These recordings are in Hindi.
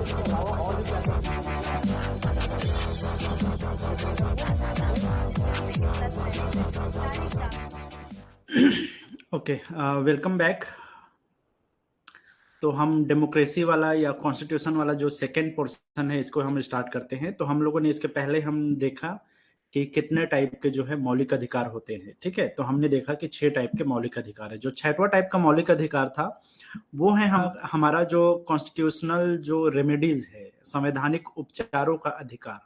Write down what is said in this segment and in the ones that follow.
Okay, welcome back. तो हम डेमोक्रेसी वाला या कॉन्स्टिट्यूशन वाला जो सेकंड पोर्शन है इसको हम स्टार्ट करते हैं। तो हम लोगों ने इसके पहले हम देखा कि कितने टाइप के जो है मौलिक अधिकार होते हैं। ठीक है, तो हमने देखा कि 6 टाइप के मौलिक अधिकार है। जो 6वां टाइप का मौलिक अधिकार था वो है हमारा जो कॉन्स्टिट्यूशनल जो रेमेडीज है, संवैधानिक उपचारों का अधिकार।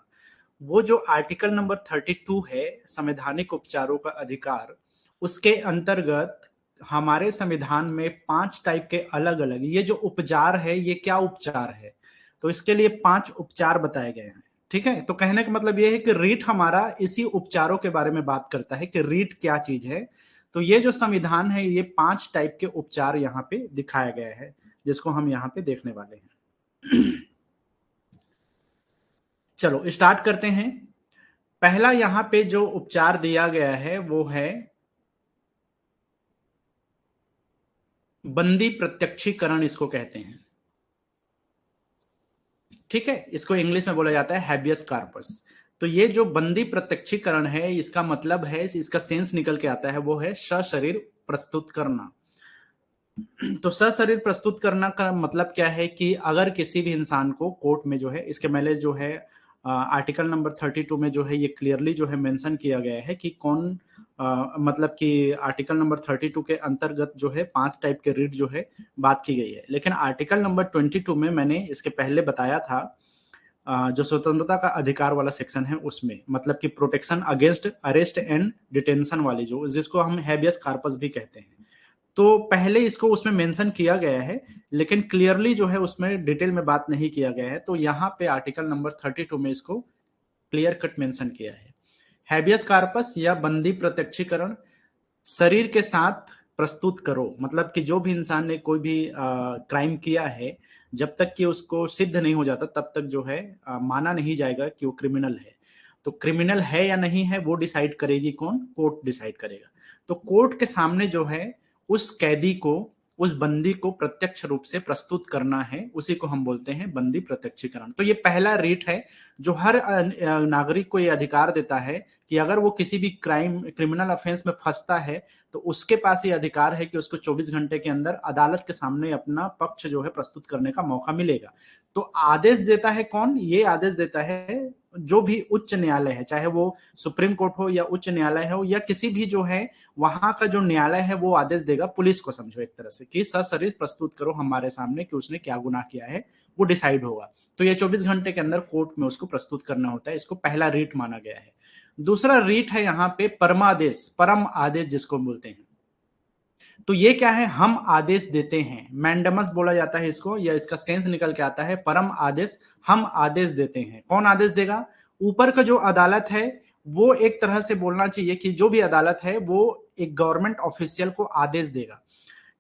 वो जो आर्टिकल नंबर 32 है, संवैधानिक उपचारों का अधिकार, उसके अंतर्गत हमारे संविधान में 5 टाइप के अलग अलग, ये जो उपचार है ये क्या उपचार है, तो इसके लिए 5 उपचार बताए गए हैं। ठीक है, तो कहने का मतलब ये है कि रीट हमारा इसी उपचारों के बारे में बात करता है कि रीट क्या चीज है। तो ये जो संविधान है ये 5 टाइप के उपचार यहाँ पे दिखाया गया है, जिसको हम यहाँ पे देखने वाले हैं। चलो स्टार्ट करते हैं। पहला यहां पे जो उपचार दिया गया है वो है बंदी प्रत्यक्षीकरण, इसको कहते हैं। ठीक है, इसको इंग्लिश में बोला जाता है हैबियस कार्पस। तो ये जो बंदी प्रत्यक्षीकरण है, इसका मतलब है, इसका सेंस निकल के आता है, वो है सशरीर प्रस्तुत करना। तो सशरीर प्रस्तुत करना का मतलब क्या है कि अगर किसी भी इंसान को कोर्ट में जो है, इसके पहले जो है आर्टिकल नंबर 32 में जो है ये क्लियरली जो है मेंशन किया गया है कि कौन मतलब कि आर्टिकल नंबर 32 के अंतर्गत जो है 5 टाइप के रीट जो है बात की गई है। लेकिन आर्टिकल नंबर 22 में मैंने इसके पहले बताया था जो स्वतंत्रता का अधिकार वाला सेक्शन है उसमें, मतलब कि protection against arrest and detention वाली, जो जिसको हम हैबियस कार्पस भी कहते हैं। तो पहले इसको उसमें मेंशन किया गया है, लेकिन क्लियरली जो है उसमें डिटेल में बात नहीं किया गया है। तो यहाँ पे आर्टिकल नंबर 32 में इसको क्लियर कट मेंशन किया है। हैबियस कार्पस या बंदी प्रत्यक्षीकरण, शरीर के साथ प्रस्तुत करो, मतलब कि जो भी इंसान ने कोई भी क्राइम किया है, जब तक कि उसको सिद्ध नहीं हो जाता तब तक जो है माना नहीं जाएगा कि वो क्रिमिनल है। तो क्रिमिनल है या नहीं है वो डिसाइड करेगी कौन? कोर्ट डिसाइड करेगा। तो कोर्ट के सामने जो है उस कैदी को, उस बंदी को प्रत्यक्ष रूप से प्रस्तुत करना है, उसी को हम बोलते हैं बंदी प्रत्यक्षीकरण। तो ये पहला रीट है जो हर नागरिक को ये अधिकार देता है कि अगर वो किसी भी क्रिमिनल ऑफेंस में फंसता है तो उसके पास ये अधिकार है कि उसको 24 घंटे के अंदर अदालत के सामने अपना पक्ष जो है प्रस्तुत करने का मौका मिलेगा। तो आदेश देता है कौन? ये आदेश देता है जो भी उच्च न्यायालय है, चाहे वो सुप्रीम कोर्ट हो या उच्च न्यायालय हो या किसी भी जो है वहां का जो न्यायालय है, वो आदेश देगा पुलिस को, समझो एक तरह से, कि सशरीर प्रस्तुत करो हमारे सामने कि उसने क्या गुनाह किया है, वो डिसाइड होगा। तो ये 24 घंटे के अंदर कोर्ट में उसको प्रस्तुत करना होता है। इसको पहला रीट माना गया है। दूसरा रीट है यहाँ पे परमादेश, परम आदेश जिसको बोलते हैं। तो ये क्या है? हम आदेश देते हैं, मैंडमस बोला जाता है इसको, या इसका सेंस निकल के आता है परम आदेश। हम आदेश देते हैं। कौन आदेश देगा? ऊपर का जो अदालत है वो एक तरह से बोलना चाहिए कि जो भी अदालत है वो एक गवर्नमेंट ऑफिशियल को आदेश देगा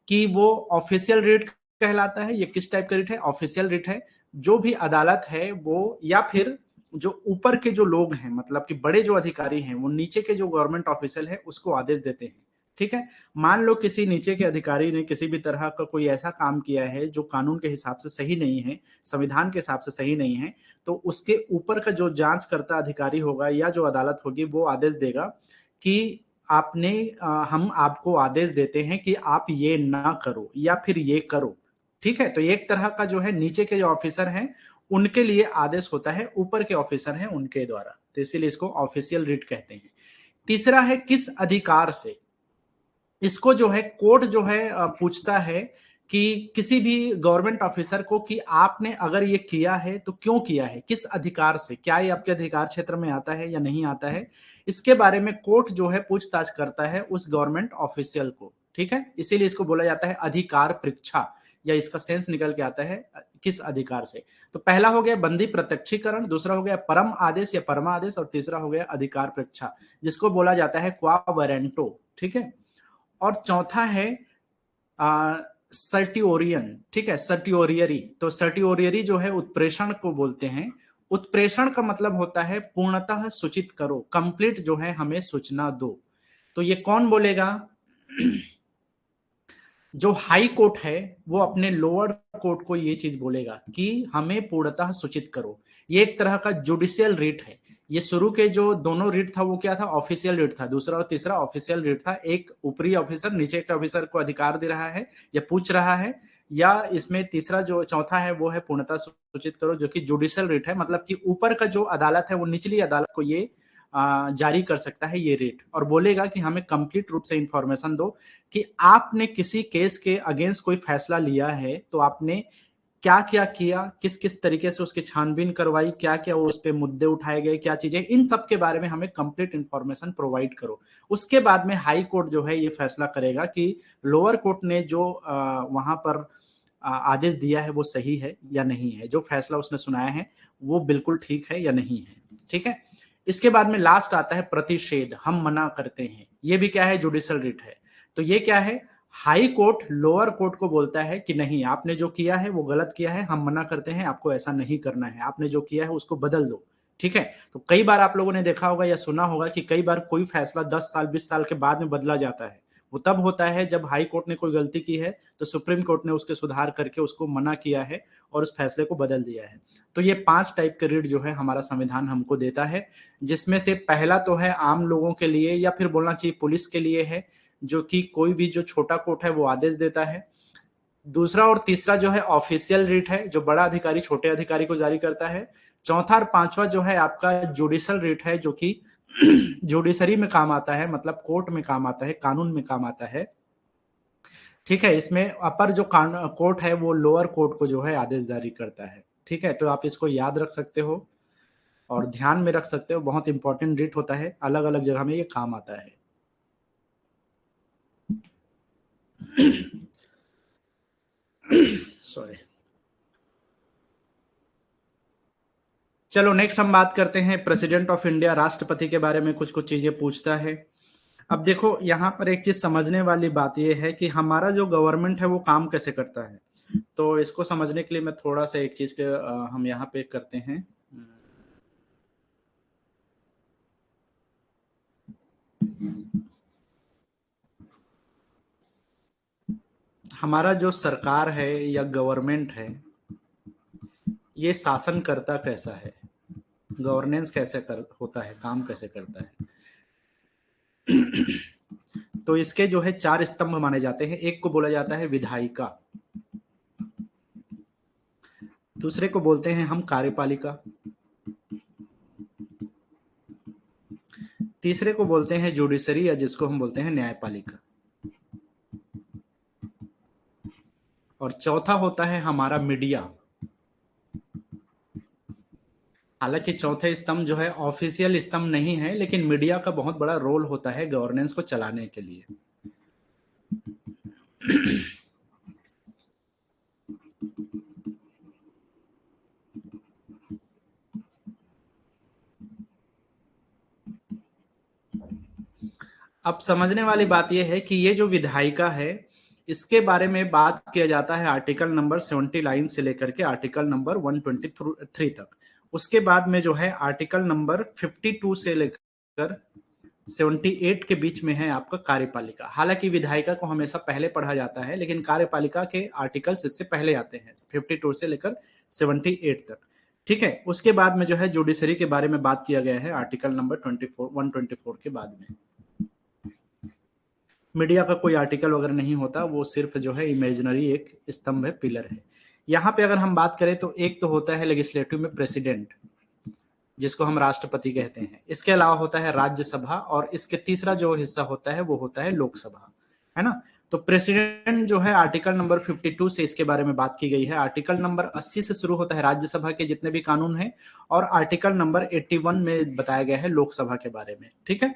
कि वो ऑफिशियल रिट कहलाता है। ये किस टाइप का रिट है? ऑफिशियल रिट है। जो भी अदालत है वो, या फिर जो ऊपर के जो लोग हैं, मतलब कि बड़े जो अधिकारी हैं, वो नीचे के जो गवर्नमेंट ऑफिशियल है उसको आदेश देते हैं। ठीक है, मान लो किसी नीचे के अधिकारी ने किसी भी तरह का कोई ऐसा काम किया है जो कानून के हिसाब से सही नहीं है, संविधान के हिसाब से सही नहीं है, तो उसके ऊपर का जो जांच करता अधिकारी होगा या जो अदालत होगी वो आदेश देगा कि आपने हम आपको आदेश देते हैं कि आप ये ना करो या फिर ये करो। ठीक है, तो एक तरह का जो है नीचे के जो ऑफिसर हैं उनके लिए आदेश होता है, ऊपर के ऑफिसर हैं उनके द्वारा। तो इसीलिए इसको ऑफिशियल रिट कहते हैं। तीसरा है किस अधिकार से। इसको जो है कोर्ट जो है पूछता है कि किसी भी गवर्नमेंट ऑफिसर को कि आपने अगर ये किया है तो क्यों किया है, किस अधिकार से, क्या ये आपके अधिकार क्षेत्र में आता है या नहीं आता है, इसके बारे में कोर्ट जो है पूछताछ करता है उस गवर्नमेंट ऑफिशियल को। ठीक है, इसीलिए इसको बोला जाता है अधिकार परीक्षा, या इसका सेंस निकल के आता है किस अधिकार से। तो पहला हो गया बंदी प्रत्यक्षीकरण, दूसरा हो गया परम आदेश या परमादेश, और तीसरा हो गया अधिकार परीक्षा, जिसको बोला जाता है क्वा वारंटो। ठीक है, और चौथा है सर्टिओरियन। ठीक है, सर्टिओरियरी। तो सर्टिओरियरी जो है उत्प्रेषण को बोलते हैं। उत्प्रेषण का मतलब होता है पूर्णतः सूचित करो, कंप्लीट जो है हमें सूचना दो। तो ये कौन बोलेगा? जो हाई कोर्ट है वो अपने लोअर कोर्ट को ये चीज बोलेगा कि हमें पूर्णतः सूचित करो। ये एक तरह का जुडिशियल रिट है। ये शुरू के जो दोनों रिट था वो क्या था, ऑफिशियल रिट था, दूसरा और तीसरा ऑफिशियल रिट था। एक ऊपरी ऑफिसर नीचे के ऑफिसर को अधिकार दे रहा है या पूछ रहा है, या इसमें तीसरा जो चौथा है वो है पूर्णतः सूचित करो, जो कि जुडिशियल रिट है। मतलब कि ऊपर का जो अदालत है वो निचली अदालत को ये जारी कर सकता है ये रेट, और बोलेगा कि हमें कंप्लीट रूप से इंफॉर्मेशन दो कि आपने किसी केस के अगेंस्ट कोई फैसला लिया है तो आपने क्या क्या किया, किस किस तरीके से उसकी छानबीन करवाई, क्या क्या उस पे मुद्दे उठाए गए, क्या चीजें, इन सब के बारे में हमें कंप्लीट इंफॉर्मेशन प्रोवाइड करो। उसके बाद में हाई कोर्ट जो है ये फैसला करेगा कि लोअर कोर्ट ने जो वहां पर आदेश दिया है वो सही है या नहीं है, जो फैसला उसने सुनाया है वो बिल्कुल ठीक है या नहीं है। ठीक है। इसके बाद में लास्ट आता है प्रतिषेध, हम मना करते हैं। ये भी क्या है, जुडिशियल रिट है। तो ये क्या है, हाई कोर्ट लोअर कोर्ट को बोलता है कि नहीं, आपने जो किया है वो गलत किया है, हम मना करते हैं, आपको ऐसा नहीं करना है, आपने जो किया है उसको बदल दो। ठीक है। तो कई बार आप लोगों ने देखा होगा या सुना होगा कि कई बार कोई फैसला 10 साल 20 साल के बाद में बदला जाता है। वो तब होता है जब हाई कोर्ट ने कोई गलती की है तो सुप्रीम कोर्ट ने उसके सुधार करके उसको मना किया है और उस फैसले को बदल दिया है। तो ये 5 टाइप के रिट जो है हमारा संविधान हमको देता है, जिसमें से पहला तो है आम लोगों के लिए, या फिर बोलना चाहिए पुलिस के लिए है, जो कि कोई भी जो छोटा कोर्ट है वो आदेश देता है। दूसरा और तीसरा जो है ऑफिशियल रिट है, जो बड़ा अधिकारी छोटे अधिकारी को जारी करता है। चौथा और पांचवा जो है आपका जुडिशियल रिट है, जो कि जुडिशरी में काम आता है, मतलब कोर्ट में काम आता है, कानून में काम आता है। ठीक है। इसमें अपर जो कोर्ट है वो लोअर कोर्ट को जो है आदेश जारी करता है। ठीक है। तो आप इसको याद रख सकते हो और ध्यान में रख सकते हो, बहुत इंपॉर्टेंट रिट होता है, अलग अलग जगह में ये काम आता है। सॉरी। चलो नेक्स्ट हम बात करते हैं प्रेसिडेंट ऑफ इंडिया, राष्ट्रपति के बारे में कुछ कुछ चीजें पूछता है। अब देखो यहाँ पर एक चीज समझने वाली बात यह है कि हमारा जो गवर्नमेंट है वो काम कैसे करता है। तो इसको समझने के लिए मैं थोड़ा सा एक चीज के हम यहाँ पे करते हैं। हमारा जो सरकार है या गवर्नमेंट है, ये शासन करता कैसा है, गवर्नेंस कैसे होता है, काम कैसे करता है। तो इसके जो है 4 स्तंभ माने जाते हैं। एक को बोला जाता है विधायिका, दूसरे को बोलते हैं हम कार्यपालिका, तीसरे को बोलते हैं जुडिशरी या जिसको हम बोलते हैं न्यायपालिका, और चौथा होता है हमारा मीडिया। हालांकि चौथे स्तंभ जो है ऑफिशियल स्तंभ नहीं है, लेकिन मीडिया का बहुत बड़ा रोल होता है गवर्नेंस को चलाने के लिए। अब समझने वाली बात यह है कि ये जो विधायिका है इसके बारे में बात किया जाता है आर्टिकल नंबर 79 से लेकर के आर्टिकल नंबर 123 तक। उसके बाद में जो है आर्टिकल नंबर 52 से लेकर 78 के बीच में है आपका कार्यपालिका। हालांकि विधायिका को हमेशा पहले पढ़ा जाता है, लेकिन कार्यपालिका के आर्टिकल्स इससे पहले आते हैं 52 से लेकर 78 तक। ठीक है। उसके बाद में जो है जुडिशरी के बारे में बात किया गया है आर्टिकल नंबर 124 के बाद में। मीडिया का कोई आर्टिकल वगैरह नहीं होता, वो सिर्फ जो है इमेजिनरी एक स्तंभ है, पिलर है। यहाँ पे अगर हम बात करें तो एक तो होता है लेजिस्लेटिव में प्रेसिडेंट, जिसको हम राष्ट्रपति कहते हैं। इसके अलावा होता है राज्यसभा, और इसके तीसरा जो हिस्सा होता है वो होता है लोकसभा, है ना। तो प्रेसिडेंट जो है आर्टिकल नंबर 52 से इसके बारे में बात की गई है। आर्टिकल नंबर 80 से शुरू होता है राज्यसभा के जितने भी कानून हैं, और आर्टिकल नंबर 81 में बताया गया है लोकसभा के बारे में। ठीक है।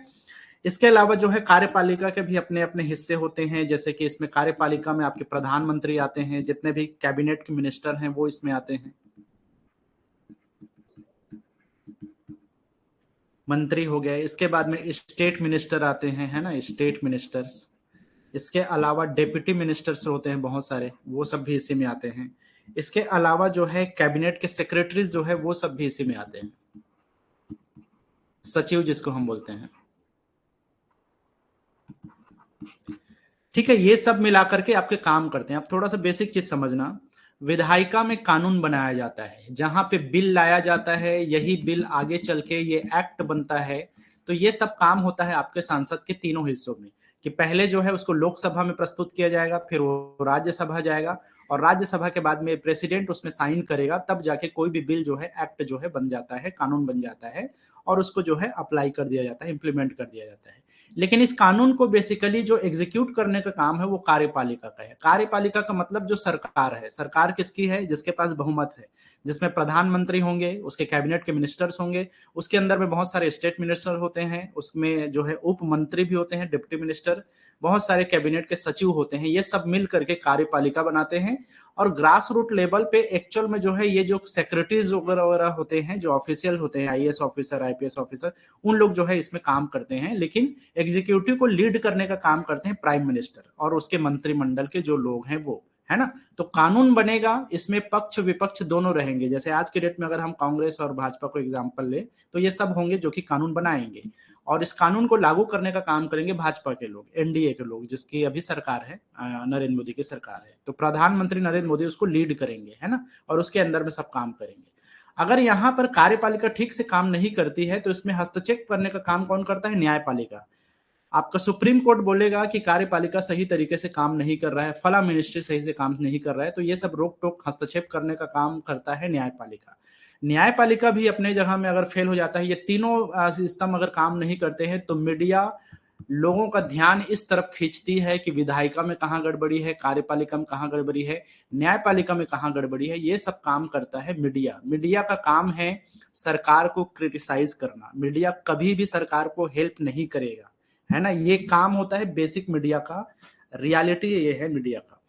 इसके अलावा जो है कार्यपालिका के भी अपने अपने हिस्से होते हैं, जैसे कि इसमें कार्यपालिका में आपके प्रधानमंत्री आते हैं, जितने भी कैबिनेट के मिनिस्टर हैं वो इसमें आते हैं, मंत्री हो गए। इसके बाद में स्टेट मिनिस्टर आते हैं, है ना, स्टेट मिनिस्टर्स। इसके अलावा डेप्यूटी मिनिस्टर्स होते हैं बहुत सारे, वो सब भी इसी में आते हैं। इसके अलावा जो है कैबिनेट के सेक्रेटरीज जो है वो सब भी इसी में आते हैं, सचिव जिसको हम बोलते हैं। ठीक है। ये सब मिलाकर के आपके काम करते हैं। आप थोड़ा सा बेसिक चीज समझना, विधायिका में कानून बनाया जाता है, जहां पे बिल लाया जाता है, यही बिल आगे चल के ये एक्ट बनता है। तो ये सब काम होता है आपके सांसद के तीनों हिस्सों में, कि पहले जो है उसको लोकसभा में प्रस्तुत किया जाएगा, फिर वो राज्यसभा जाएगा, और राज्यसभा के बाद में प्रेसिडेंट उसमें साइन करेगा, तब जाके कोई भी बिल जो है, एक्ट जो है बन जाता है, कानून बन जाता है, और उसको जो है अप्लाई कर दिया जाता है, इंप्लीमेंट कर दिया जाता है। लेकिन इस कानून को बेसिकली जो एग्जीक्यूट करने का काम है वो कार्यपालिका का है। कार्यपालिका का मतलब जो सरकार है, सरकार किसकी है? जिसके पास बहुमत है, जिसमें प्रधानमंत्री होंगे, उसके कैबिनेट के मिनिस्टर्स होंगे, उसके अंदर में बहुत सारे स्टेट मिनिस्टर होते हैं, उसमें जो है उप मंत्री भी होते हैं, डिप्टी मिनिस्टर, बहुत सारे कैबिनेट के सचिव होते हैं, ये सब मिल करके कार्यपालिका बनाते हैं। और ग्रास रूट लेवल पे एक्चुअल में जो है ये जो सेक्रेटरीज वगैरह होते हैं, जो ऑफिशियल होते हैं, आईएएस ऑफिसर, आईपीएस ऑफिसर, उन लोग जो है इसमें काम करते हैं। लेकिन एग्जीक्यूटिव को लीड करने का काम करते हैं प्राइम मिनिस्टर और उसके मंत्रिमंडल के जो लोग हैं वो, है ना। तो कानून बनेगा, इसमें पक्ष विपक्ष दोनों रहेंगे। जैसे आज के डेट में अगर हम कांग्रेस और भाजपा को एग्जांपल ले, तो ये सब होंगे जो कि कानून बनाएंगे, और इस कानून को लागू करने का काम करेंगे भाजपा के लोग, एनडीए के लोग, जिसकी अभी सरकार है, नरेंद्र मोदी की सरकार है। तो प्रधानमंत्री नरेंद्र मोदी उसको लीड करेंगे, है ना, और उसके अंदर में सब काम करेंगे। अगर यहाँ पर कार्यपालिका ठीक से काम नहीं करती है, तो इसमें हस्तक्षेप करने का काम कौन करता है? न्यायपालिका। आपका सुप्रीम कोर्ट बोलेगा कि कार्यपालिका सही तरीके से काम नहीं कर रहा है, फला मिनिस्ट्री सही से काम नहीं कर रहा है, तो ये सब रोक टोक हस्तक्षेप करने का काम करता है न्यायपालिका। न्यायपालिका भी अपने जगह में अगर फेल हो जाता है, ये तीनों सिस्टम अगर काम नहीं करते हैं, तो मीडिया लोगों का ध्यान इस तरफ खींचती है कि विधायिका में कहाँ गड़बड़ी है, कार्यपालिका में कहाँ गड़बड़ी है, न्यायपालिका में कहाँ गड़बड़ी है। ये सब काम करता है मीडिया। मीडिया का काम है सरकार को क्रिटिसाइज करना। मीडिया कभी भी सरकार को हेल्प नहीं करेगा, है ना। ये काम होता है बेसिक मीडिया का, रियलिटी ये है मीडिया का।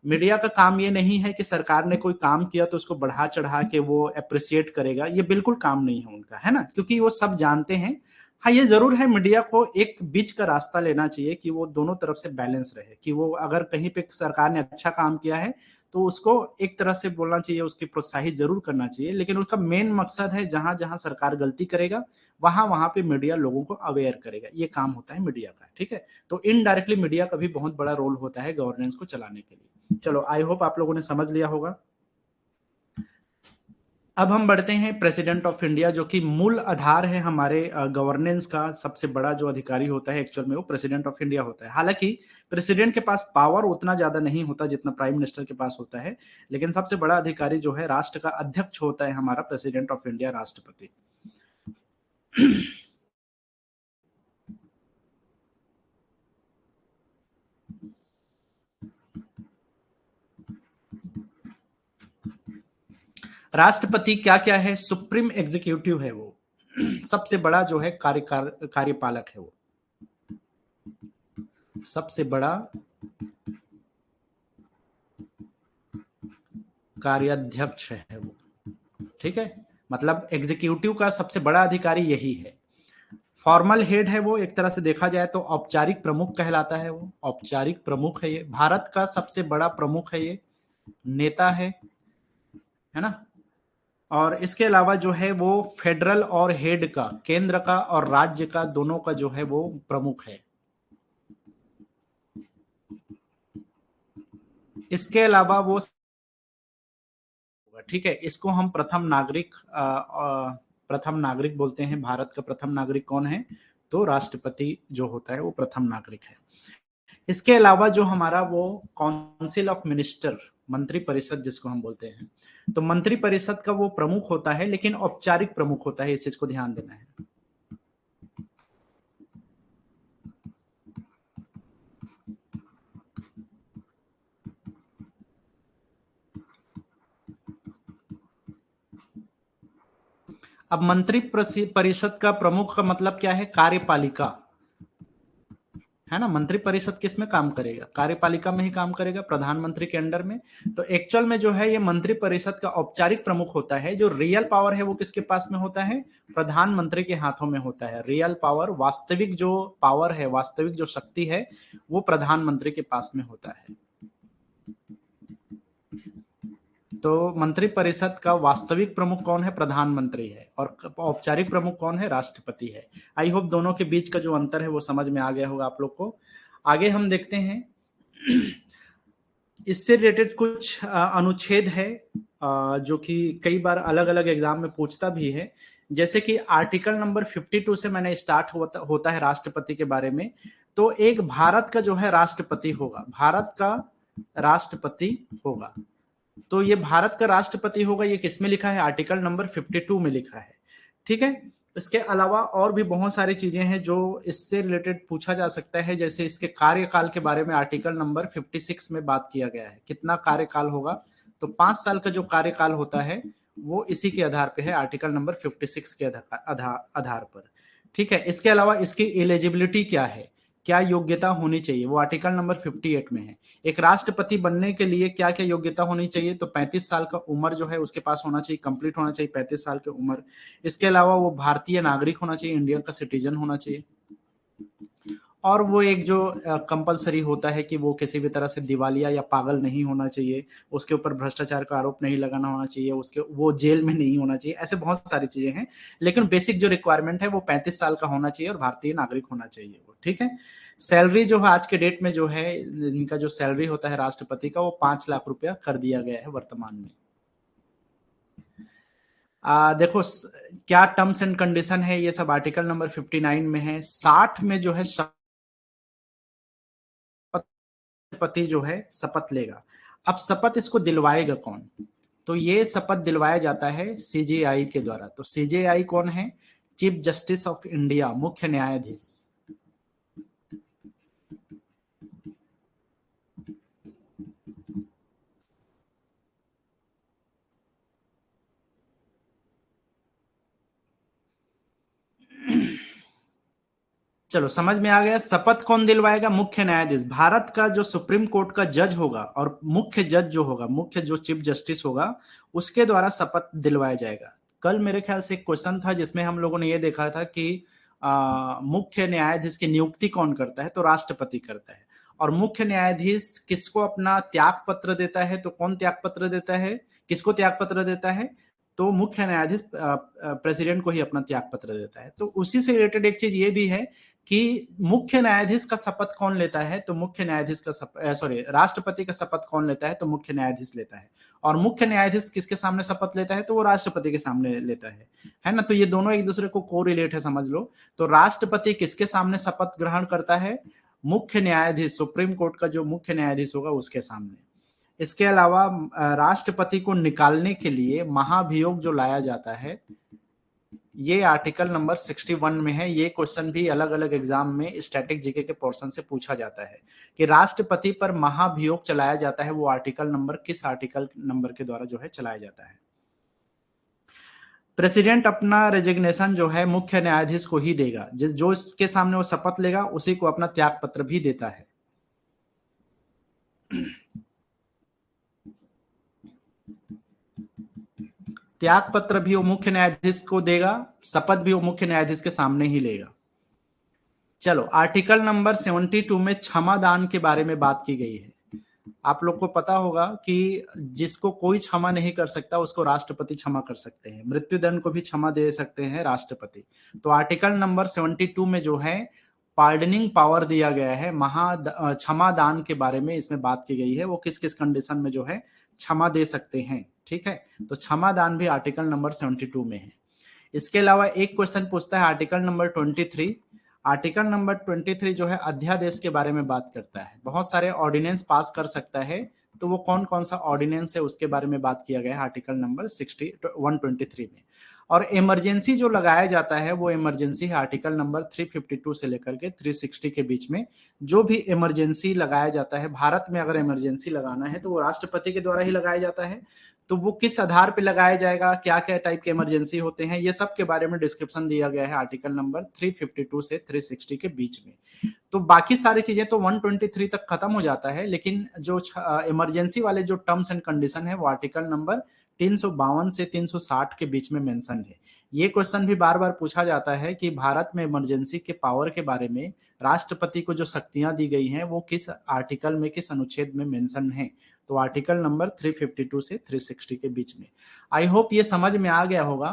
मीडिया का काम ये नहीं है कि सरकार ने कोई काम किया तो उसको बढ़ा चढ़ा के वो अप्रिशिएट करेगा, ये बिल्कुल काम नहीं है उनका, है ना, क्योंकि वो सब जानते हैं। हाँ, ये जरूर है, मीडिया को एक बीच का रास्ता लेना चाहिए कि वो दोनों तरफ से बैलेंस रहे, कि वो अगर कहीं पे सरकार ने अच्छा काम किया है तो उसको एक तरह से बोलना चाहिए, उसकी प्रोत्साहित जरूर करना चाहिए, लेकिन उसका मेन मकसद है जहां जहां सरकार गलती करेगा वहां वहां पे मीडिया लोगों को अवेयर करेगा। ये काम होता है मीडिया का, ठीक है। तो इनडायरेक्टली मीडिया का भी बहुत बड़ा रोल होता है गवर्नेंस को चलाने के लिए। चलो, आई होप आप लोगों ने समझ लिया होगा। अब हम बढ़ते हैं प्रेसिडेंट ऑफ इंडिया, जो कि मूल आधार है हमारे गवर्नेंस का। सबसे बड़ा जो अधिकारी होता है एक्चुअल में वो प्रेसिडेंट ऑफ इंडिया होता है। हालांकि प्रेसिडेंट के पास पावर उतना ज्यादा नहीं होता जितना प्राइम मिनिस्टर के पास होता है, लेकिन सबसे बड़ा अधिकारी जो है राष्ट्र का अध्यक्ष होता है हमारा प्रेसिडेंट ऑफ इंडिया, राष्ट्रपति। राष्ट्रपति क्या क्या है? सुप्रीम एग्जीक्यूटिव है वो, सबसे बड़ा जो है कार्यपालक है वो, सबसे बड़ा कार्याध्यक्ष है वो, ठीक है। मतलब एग्जीक्यूटिव का सबसे बड़ा अधिकारी यही है। फॉर्मल हेड है वो, एक तरह से देखा जाए तो औपचारिक प्रमुख कहलाता है वो, औपचारिक प्रमुख है ये, भारत का सबसे बड़ा प्रमुख है ये, नेता है ना। और इसके अलावा जो है वो फेडरल और हेड का, केंद्र का और राज्य का, दोनों का जो है वो प्रमुख है। इसके अलावा वो, ठीक है, इसको हम प्रथम नागरिक बोलते हैं। भारत का प्रथम नागरिक कौन है? तो राष्ट्रपति जो होता है वो प्रथम नागरिक है। इसके अलावा जो हमारा वो काउंसिल ऑफ मिनिस्टर, मंत्री परिषद जिसको हम बोलते हैं, तो मंत्री परिषद का वो प्रमुख होता है, लेकिन औपचारिक प्रमुख होता है, इस चीज को ध्यान देना है। अब मंत्री परिषद का प्रमुख का मतलब क्या है? कार्यपालिका, है ना। मंत्री परिषद किस में काम करेगा? कार्यपालिका में ही काम करेगा, प्रधानमंत्री के अंडर में। तो एक्चुअल में जो है ये मंत्री परिषद का औपचारिक प्रमुख होता है। जो रियल पावर है वो किसके पास में होता है? प्रधानमंत्री के हाथों में होता है। रियल पावर, वास्तविक जो पावर है, वास्तविक जो शक्ति है, वो प्रधानमंत्री के पास में होता है। तो मंत्री परिषद का वास्तविक प्रमुख कौन है? प्रधानमंत्री है। और औपचारिक प्रमुख कौन है? राष्ट्रपति है। आई होप दोनों के बीच का जो अंतर है वो समझ में आ गया होगा आप लोग को। आगे हम देखते हैं, इससे रिलेटेड कुछ अनुच्छेद है जो कि कई बार अलग अलग एग्जाम में पूछता भी है। जैसे कि आर्टिकल नंबर 52 से मैंने स्टार्ट होता है राष्ट्रपति के बारे में। तो एक भारत का जो है राष्ट्रपति होगा, भारत का राष्ट्रपति होगा। तो ये भारत का राष्ट्रपति होगा, ये किसमें लिखा है? आर्टिकल नंबर 52 में लिखा है। ठीक है। इसके अलावा और भी बहुत सारी चीजें हैं जो इससे रिलेटेड पूछा जा सकता है, जैसे इसके कार्यकाल के बारे में आर्टिकल नंबर 56 में बात किया गया है। कितना कार्यकाल होगा? तो 5 साल का जो कार्यकाल होता है वो इसी के आधार पे है, आर्टिकल नंबर 56 के आधार पर। ठीक है। इसके अलावा इसकी एलिजिबिलिटी क्या है, क्या योग्यता होनी चाहिए, वो आर्टिकल नंबर 58 में है। एक राष्ट्रपति बनने के लिए क्या क्या योग्यता होनी चाहिए? तो 35 साल का उम्र जो है उसके पास होना चाहिए, कंप्लीट होना चाहिए 35 साल की उम्र। इसके अलावा वो भारतीय नागरिक होना चाहिए, इंडिया का सिटीजन होना चाहिए। और वो एक जो कंपलसरी होता है कि वो किसी भी तरह से दिवालिया या पागल नहीं होना चाहिए, उसके ऊपर भ्रष्टाचार का आरोप नहीं लगाना होना चाहिए, उसके वो जेल में नहीं होना चाहिए। ऐसे बहुत सारी चीजें हैं, लेकिन बेसिक जो रिक्वायरमेंट है वो 35 साल का होना चाहिए और भारतीय नागरिक होना चाहिए वो। ठीक है। सैलरी जो है आज के डेट में जो है इनका जो सैलरी होता है राष्ट्रपति का, वो 5 लाख रुपया कर दिया गया है वर्तमान में। देखो क्या टर्म्स एंड कंडीशन है, ये सब आर्टिकल नंबर 59 में है। 60 में जो है राष्ट्रपति जो है शपथ लेगा। अब शपथ इसको दिलवाएगा कौन? तो ये शपथ दिलवाया जाता है सीजेआई के द्वारा। तो सीजेआई कौन है? चीफ जस्टिस ऑफ इंडिया, मुख्य न्यायाधीश। चलो समझ में आ गया। शपथ कौन दिलवाएगा? मुख्य न्यायाधीश। भारत का जो सुप्रीम कोर्ट का जज होगा और मुख्य जज जो होगा, मुख्य जो चीफ जस्टिस होगा, उसके द्वारा शपथ दिलवाया जाएगा। कल मेरे ख्याल से एक क्वेश्चन था जिसमें हम लोगों ने ये देखा था कि मुख्य न्यायाधीश की नियुक्ति कौन करता है? तो राष्ट्रपति करता है। और मुख्य न्यायाधीश किसको अपना त्याग पत्र देता है? तो कौन त्याग पत्र देता है? किसको त्याग पत्र देता है? तो मुख्य न्यायाधीश प्रेसिडेंट को ही अपना त्याग पत्र देता है। तो उसी से रिलेटेड एक चीज ये भी है कि मुख्य न्यायाधीश का शपथ कौन लेता है? तो मुख्य न्यायाधीश का राष्ट्रपति का शपथ कौन लेता है? तो मुख्य न्यायाधीश लेता है। और मुख्य न्यायाधीश किसके सामने शपथ लेता है? तो वो राष्ट्रपति के सामने लेता है ना। तो ये दोनों एक दूसरे को कोरिलेट है, समझ लो। तो राष्ट्रपति किसके सामने शपथ ग्रहण करता है? मुख्य न्यायाधीश, सुप्रीम कोर्ट का जो मुख्य न्यायाधीश होगा उसके सामने। इसके अलावा राष्ट्रपति को निकालने के लिए महाभियोग जो लाया जाता है, ये आर्टिकल नंबर 61 में है। ये क्वेश्चन भी अलग अलग एग्जाम में स्टैटिक जीके के पोर्शन से पूछा जाता है कि राष्ट्रपति पर महाभियोग चलाया जाता है, वो आर्टिकल नंबर किस आर्टिकल नंबर के द्वारा जो है चलाया जाता है। प्रेसिडेंट अपना रेजिग्नेशन जो है मुख्य न्यायाधीश को ही देगा। जो इसके सामने वो शपथ लेगा उसी को अपना त्याग पत्र भी देता है। त्याग पत्र भी वो मुख्य न्यायाधीश को देगा, शपथ भी वो मुख्य न्यायाधीश के सामने ही लेगा। चलो आर्टिकल नंबर 72 में क्षमा दान के बारे में बात की गई है। आप लोग को पता होगा कि जिसको कोई क्षमा नहीं कर सकता उसको राष्ट्रपति क्षमा कर सकते हैं, मृत्युदंड को भी क्षमा दे सकते हैं राष्ट्रपति। तो आर्टिकल नंबर 72 में जो है पार्डनिंग पावर दिया गया है, क्षमा दान के बारे में इसमें बात की गई है। वो किस किस कंडीशन में जो है क्षमा दे सकते हैं। ठीक है। तो क्षमा दान भी आर्टिकल नंबर 72 में है। इसके अलावा एक क्वेश्चन पूछता है आर्टिकल नंबर 23। आर्टिकल नंबर 23 जो है अध्यादेश के बारे में बात करता है, बहुत सारे ऑर्डिनेंस पास कर सकता है। तो वो कौन कौन सा ऑर्डिनेंस है उसके बारे में बात किया गया है आर्टिकल नंबर 123 में। और इमरजेंसी जो लगाया जाता है वो इमरजेंसी है आर्टिकल नंबर 352 से लेकर के 360 के बीच में। जो भी इमरजेंसी लगाया जाता है भारत में, अगर इमरजेंसी लगाना है तो वो राष्ट्रपति के द्वारा ही लगाया जाता है। तो वो किस आधार पे लगाया जाएगा, क्या क्या टाइप के इमरजेंसी होते हैं, ये सब के बारे में डिस्क्रिप्शन दिया गया है आर्टिकल नंबर 352 से 360 के बीच में। तो बाकी सारी चीजें तो 123 तक खत्म हो जाता है, लेकिन जो इमरजेंसी वाले जो टर्म्स एंड कंडीशन है वो आर्टिकल नंबर 352 से 360 के बीच में मेंशन है। ये क्वेश्चन भी बार बार पूछा जाता है कि भारत में इमरजेंसी के पावर के बारे में राष्ट्रपति को जो शक्तियां दी गई हैं वो किस आर्टिकल में, किस अनुच्छेद में मेंशन है। तो आर्टिकल नंबर 352 से 360 के बीच में। आई होप ये समझ में आ गया होगा।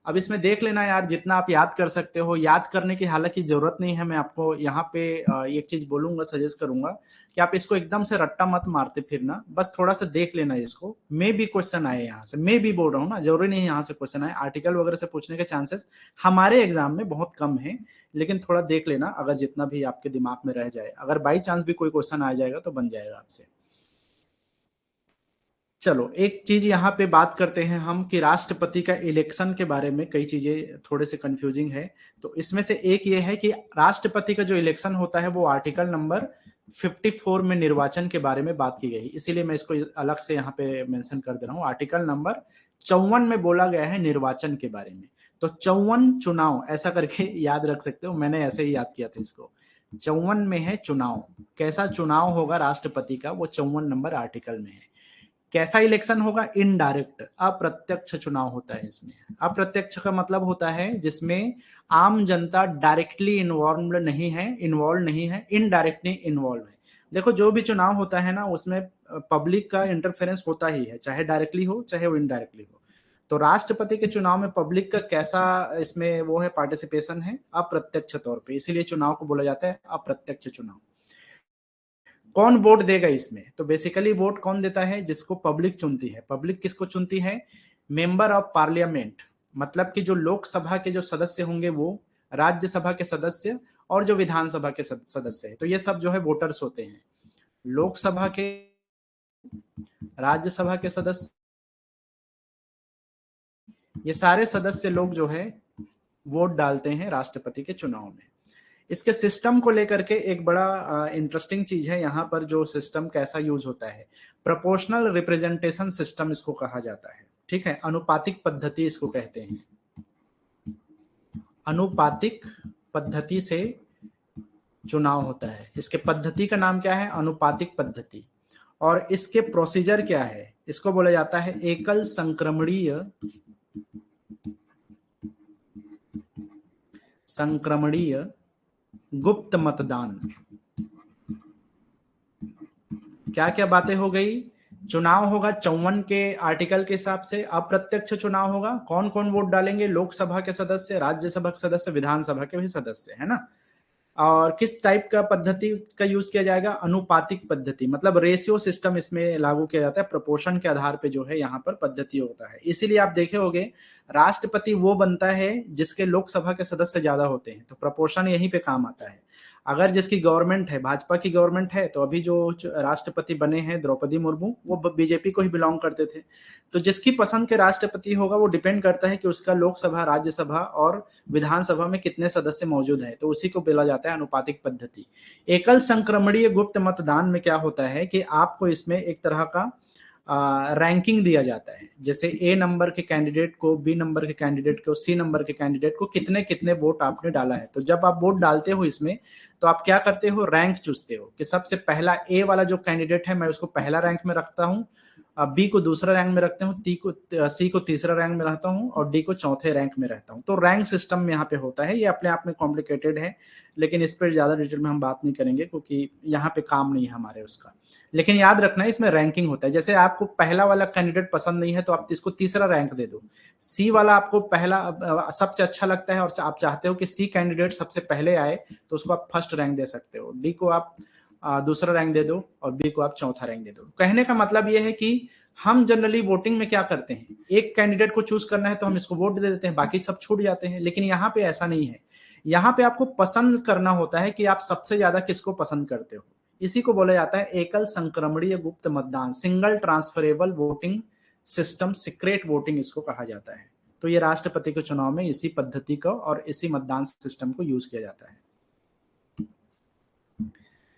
अब इसमें देख लेना यार, जितना आप याद कर सकते हो। याद करने की हालांकि जरूरत नहीं है। मैं आपको यहाँ पे एक चीज बोलूंगा, सजेस्ट करूंगा कि आप इसको एकदम से रट्टा मत मारते फिरना, बस थोड़ा सा देख लेना इसको। मे भी क्वेश्चन आए यहाँ से, मे भी बोल रहा हूँ ना, जरूरी नहीं यहाँ से क्वेश्चन आए। आर्टिकल वगैरह से पूछने के चांसेस हमारे एग्जाम में बहुत कम है, लेकिन थोड़ा देख लेना। अगर जितना भी आपके दिमाग में रह जाए, अगर बाई चांस भी कोई क्वेश्चन आ जाएगा तो बन जाएगा आपसे। चलो एक चीज यहाँ पे बात करते हैं हम कि राष्ट्रपति का इलेक्शन के बारे में कई चीजें थोड़े से कंफ्यूजिंग है। तो इसमें से एक ये है कि राष्ट्रपति का जो इलेक्शन होता है वो आर्टिकल नंबर 54 में निर्वाचन के बारे में बात की गई, इसीलिए मैं इसको अलग से यहाँ पे मेंशन कर दे रहा हूँ। आर्टिकल नंबर 54 में बोला गया है निर्वाचन के बारे में। तो 54 चुनाव ऐसा करके याद रख सकते हो, मैंने ऐसे ही याद किया था इसको। 54 में है चुनाव, कैसा चुनाव होगा राष्ट्रपति का, वो 54 नंबर आर्टिकल में है। कैसा इलेक्शन होगा, इनडायरेक्ट, अप्रत्यक्ष चुनाव होता है इसमें। अप्रत्यक्ष का मतलब होता है जिसमें आम जनता डायरेक्टली इन्वॉल्व नहीं है, इनडायरेक्टली इन्वॉल्व है। देखो जो भी चुनाव होता है ना, उसमें पब्लिक का इंटरफेरेंस होता ही है, चाहे डायरेक्टली हो चाहे वो इनडायरेक्टली हो। तो राष्ट्रपति के चुनाव में पब्लिक का कैसा इसमें वो है, पार्टिसिपेशन है अप्रत्यक्ष तौर पे, इसीलिए चुनाव को बोला जाता है अप्रत्यक्ष चुनाव। कौन वोट देगा इसमें, तो बेसिकली वोट कौन देता है, जिसको पब्लिक चुनती है। पब्लिक किसको चुनती है, मेंबर ऑफ पार्लियामेंट, मतलब कि जो लोकसभा के जो सदस्य होंगे वो, राज्यसभा के सदस्य, और जो विधानसभा के सदस्य है, तो ये सब जो है वोटर्स होते हैं। लोकसभा के, राज्यसभा के सदस्य, ये सारे सदस्य लोग जो है वोट डालते हैं राष्ट्रपति के चुनाव में। इसके सिस्टम को लेकर के एक बड़ा इंटरेस्टिंग चीज है यहाँ पर, जो सिस्टम कैसा यूज होता है, प्रोपोर्शनल रिप्रेजेंटेशन सिस्टम इसको कहा जाता है। ठीक है, अनुपातिक पद्धति इसको कहते हैं। अनुपातिक पद्धति से चुनाव होता है, इसके पद्धति का नाम क्या है, अनुपातिक पद्धति। और इसके प्रोसीजर क्या है, इसको बोला जाता है एकल संक्रमणीय गुप्त मतदान। क्या क्या बातें हो गई, चुनाव होगा 54 के आर्टिकल के हिसाब से, अप्रत्यक्ष चुनाव होगा। कौन कौन वोट डालेंगे, लोकसभा के सदस्य, राज्यसभा के सदस्य, विधानसभा के भी सदस्य, है ना। और किस टाइप का पद्धति का यूज किया जाएगा, अनुपातिक पद्धति, मतलब रेशियो सिस्टम इसमें लागू किया जाता है। प्रोपोर्शन के आधार पे जो है यहाँ पर पद्धति होता है। इसीलिए आप देखे होंगे राष्ट्रपति वो बनता है जिसके लोकसभा के सदस्य ज्यादा होते हैं, तो प्रोपोर्शन यहीं पे काम आता है। अगर जिसकी गवर्नमेंट है, भाजपा की गवर्नमेंट है, तो अभी जो राष्ट्रपति बने हैं द्रौपदी मुर्मू, वो बीजेपी को ही बिलोंग करते थे। तो जिसकी पसंद के राष्ट्रपति होगा वो डिपेंड करता है कि उसका लोकसभा, राज्यसभा और विधानसभा में कितने सदस्य मौजूद हैं, तो उसी को बोला जाता है अनुपातिक पद्धति। एकल संक्रमणीय गुप्त मतदान में क्या होता है कि आपको इसमें एक तरह का रैंकिंग दिया जाता है। जैसे ए नंबर के कैंडिडेट को, बी नंबर के कैंडिडेट को, सी नंबर के कैंडिडेट को कितने कितने वोट आपने डाला है। तो जब आप वोट डालते हो इसमें, तो आप क्या करते हो, रैंक चूसते हो कि सबसे पहला ए वाला जो कैंडिडेट है मैं उसको पहला रैंक में रखता हूँ, बी को दूसरा रैंक में रखते हूँ, सी को तीसरा रैंक में रहता हूँ, और डी को चौथे रैंक में रहता हूँ। तो रैंक सिस्टम यहाँ पे होता है। ये अपने आप में कॉम्प्लिकेटेड है, लेकिन इस पर ज्यादा डिटेल में हम बात नहीं करेंगे क्योंकि यहाँ पे काम नहीं है हमारे उसका। लेकिन याद रखना है इसमें रैंकिंग होता है। जैसे आपको पहला वाला कैंडिडेट पसंद नहीं है तो आप इसको तीसरा रैंक दे दो। सी वाला आपको पहला सबसे अच्छा लगता है और आप चाहते हो कि सी कैंडिडेट सबसे पहले आए, तो उसको आप फर्स्ट रैंक दे सकते हो। डी को आप दूसरा रैंक दे दो और बी को आप चौथा रैंक दे दो। कहने का मतलब यह है कि हम जनरली वोटिंग में क्या करते हैं, एक कैंडिडेट को चूज करना है तो हम इसको वोट दे देते हैं, बाकी सब छूट जाते हैं। लेकिन यहाँ पे ऐसा नहीं है, यहाँ पे आपको पसंद करना होता है कि आप सबसे ज्यादा किसको पसंद करते हो। इसी को बोला जाता है एकल संक्रमणीय गुप्त मतदान, single transferable voting system, secret voting इसको कहा जाता है। तो ये राष्ट्रपति के चुनाव में इसी पद्धति को और इसी मतदान सिस्टम को यूज किया जाता है।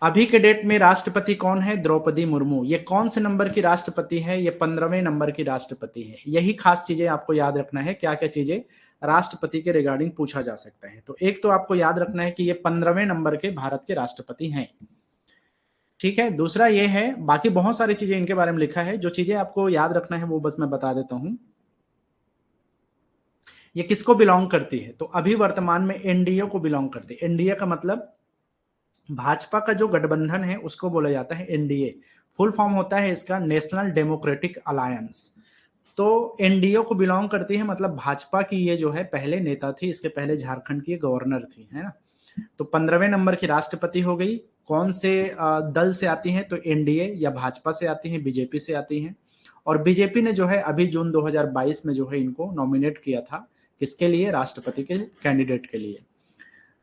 अभी के डेट में राष्ट्रपति कौन है, द्रौपदी मुर्मू। ये कौन से नंबर की राष्ट्रपति है, ये 15वें नंबर की राष्ट्रपति है। यही खास चीजें आपको याद रखना है, क्या क्या चीजें राष्ट्रपति के रिगार्डिंग पूछा जा सकता है। तो एक तो आपको याद रखना है कि ये 15वें नंबर के भारत के राष्ट्रपति हैं। ठीक है, दूसरा ये है, बाकी बहुत सारी चीजें इनके बारे में लिखा है, जो चीजें आपको याद रखना है वो बस मैं बता देता हूं। ये किसको बिलोंग करती है, तो अभी वर्तमान में एनडीए को बिलोंग करती है। एनडीए का मतलब भाजपा का जो गठबंधन है उसको बोला जाता है एनडीए। फुल फॉर्म होता है इसका नेशनल डेमोक्रेटिक अलायंस। तो एनडीए को बिलोंग करती है, मतलब भाजपा की ये जो है पहले नेता थी, इसके पहले झारखंड की गवर्नर थी, है ना। तो 15वें नंबर की राष्ट्रपति हो गई। कौन से दल से आती हैं, तो एनडीए या भाजपा से आती हैं, बीजेपी से आती हैं। और बीजेपी ने जो है अभी जून 2022 में जो है इनको नॉमिनेट किया था, किसके लिए, राष्ट्रपति के कैंडिडेट के लिए।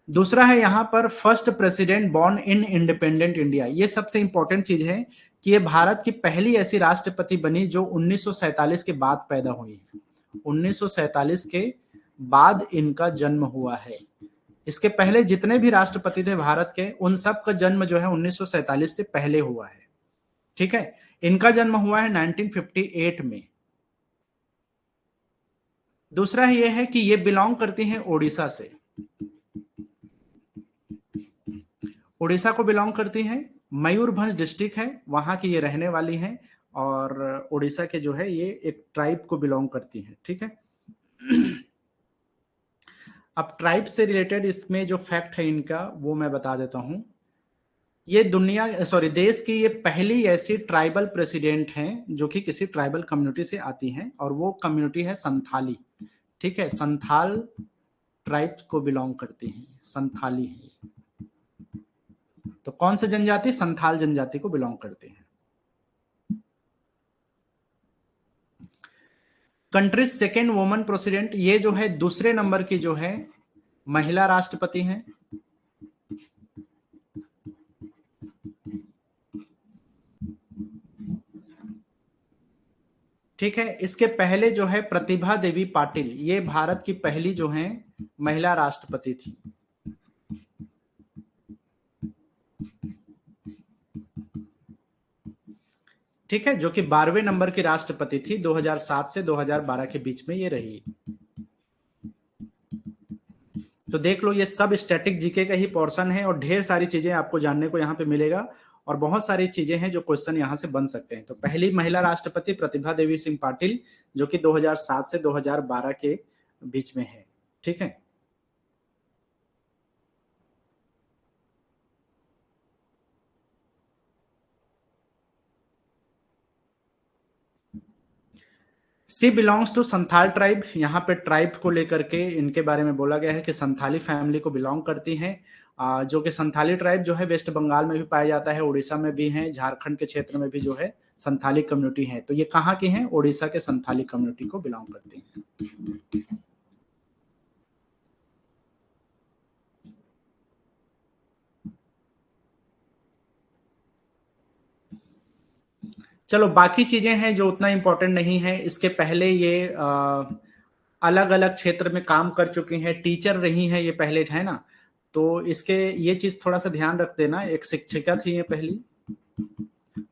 दूसरा है यहाँ पर first president born in independent India. ये सबसे इंपॉर्टेंट चीज है कि ये भारत की पहली ऐसी राष्ट्रपति बनी जो 1947 के बाद पैदा हुई है। 1947 के बाद इनका जन्म हुआ है। इसके पहले जितने भी राष्ट्रपति थे भारत के, उन सब का जन्म जो है 1947 से पहले हुआ है। ठीक है, इनका जन्म हुआ है 1958 में। दूसरा ये है कि ये बिलोंग करती हैं ओडिशा से, उड़ीसा को बिलोंग करती हैं। मयूरभंज डिस्ट्रिक्ट है, वहां की ये रहने वाली हैं। और उड़ीसा के जो है ये एक ट्राइब को बिलोंग करती हैं। ठीक है, अब ट्राइब से रिलेटेड इसमें जो फैक्ट है इनका वो मैं बता देता हूं। ये देश की ये पहली ऐसी ट्राइबल प्रेसिडेंट हैं जो कि किसी ट्राइबल कम्युनिटी से आती हैं, और वो कम्युनिटी है संथाली। ठीक है, संथाल ट्राइब को बिलोंग करती हैं, संथाली है। तो कौन से जनजाति, संथाल जनजाति को बिलोंग करते हैं। कंट्री सेकेंड वुमन प्रेसिडेंट, ये जो है दूसरे नंबर की जो है महिला राष्ट्रपति हैं। ठीक है, इसके पहले जो है प्रतिभा देवी पाटिल, ये भारत की पहली जो है महिला राष्ट्रपति थी। ठीक है, जो कि 12वें नंबर की राष्ट्रपति थी, 2007 से 2012 के बीच में ये रही। तो देख लो, ये सब स्टैटिक जीके का ही पोर्शन है, और ढेर सारी चीजें आपको जानने को यहाँ पे मिलेगा, और बहुत सारी चीजें हैं जो क्वेश्चन यहाँ से बन सकते हैं। तो पहली महिला राष्ट्रपति प्रतिभा देवी सिंह पाटिल, जो कि 2007 से 2012 के बीच में है। ठीक है, सी बिलोंग्स टू संथाल ट्राइब। यहाँ पे ट्राइब को लेकर के इनके बारे में बोला गया है कि संथाली फैमिली को बिलोंग करती हैं। जो कि संथाली ट्राइब जो है वेस्ट बंगाल में भी पाया जाता है, उड़ीसा में भी है, झारखंड के क्षेत्र में भी जो है संथाली कम्युनिटी है। तो ये कहाँ की हैं, उड़ीसा के संथाली कम्युनिटी को बिलोंग करती हैं। चलो, बाकी चीजें हैं जो उतना इंपॉर्टेंट नहीं है। इसके पहले ये अलग अलग क्षेत्र में काम कर चुकी हैं, टीचर रही हैं ये पहले, है ना। तो इसके ये चीज थोड़ा सा ध्यान रख देना, एक शिक्षिका थी ये पहली,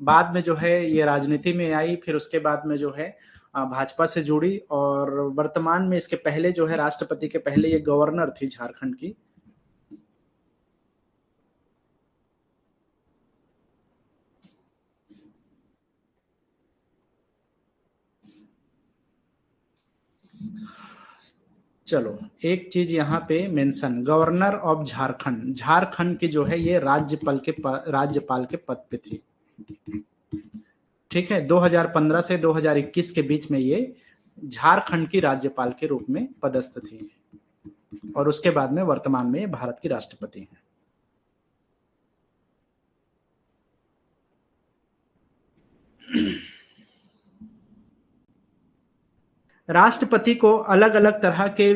बाद में जो है ये राजनीति में आई, फिर उसके बाद में जो है भाजपा से जुड़ी, और वर्तमान में इसके पहले जो है राष्ट्रपति के पहले ये गवर्नर थी झारखंड की। चलो, एक चीज यहाँ पे mention, governor of Jharkhand, Jharkhand की जो है ये राज्यपाल के पद पे थी। ठीक है, 2015 से 2021 के बीच में ये झारखंड की राज्यपाल के रूप में पदस्थ थी, और उसके बाद में वर्तमान में ये भारत की राष्ट्रपति हैं। राष्ट्रपति को अलग अलग तरह के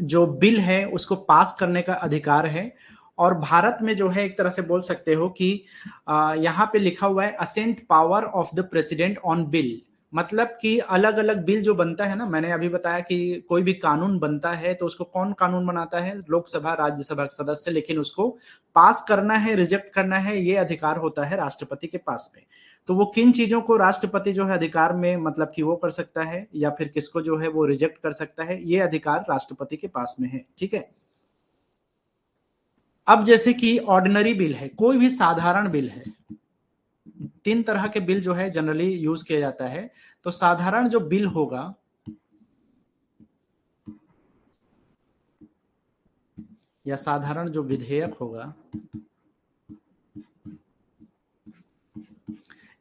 जो बिल है उसको पास करने का अधिकार है, और भारत में जो है एक तरह से बोल सकते हो कि यहाँ पे लिखा हुआ है assent power of the president on bill. मतलब कि अलग अलग बिल जो बनता है ना, मैंने अभी बताया कि कोई भी कानून बनता है तो उसको कौन कानून बनाता है, लोकसभा राज्यसभा के सदस्य, लेकिन उसको पास करना है, रिजेक्ट करना है, ये अधिकार होता है राष्ट्रपति के पास में। तो वो किन चीजों को राष्ट्रपति जो है अधिकार में, मतलब कि वो कर सकता है, या फिर किसको जो है वो रिजेक्ट कर सकता है, ये अधिकार राष्ट्रपति के पास में है। ठीक है, अब जैसे कि ऑर्डिनरी बिल है, कोई भी साधारण बिल है, तीन तरह के बिल जो है जनरली यूज किया जाता है। तो साधारण जो बिल होगा, या साधारण जो विधेयक होगा,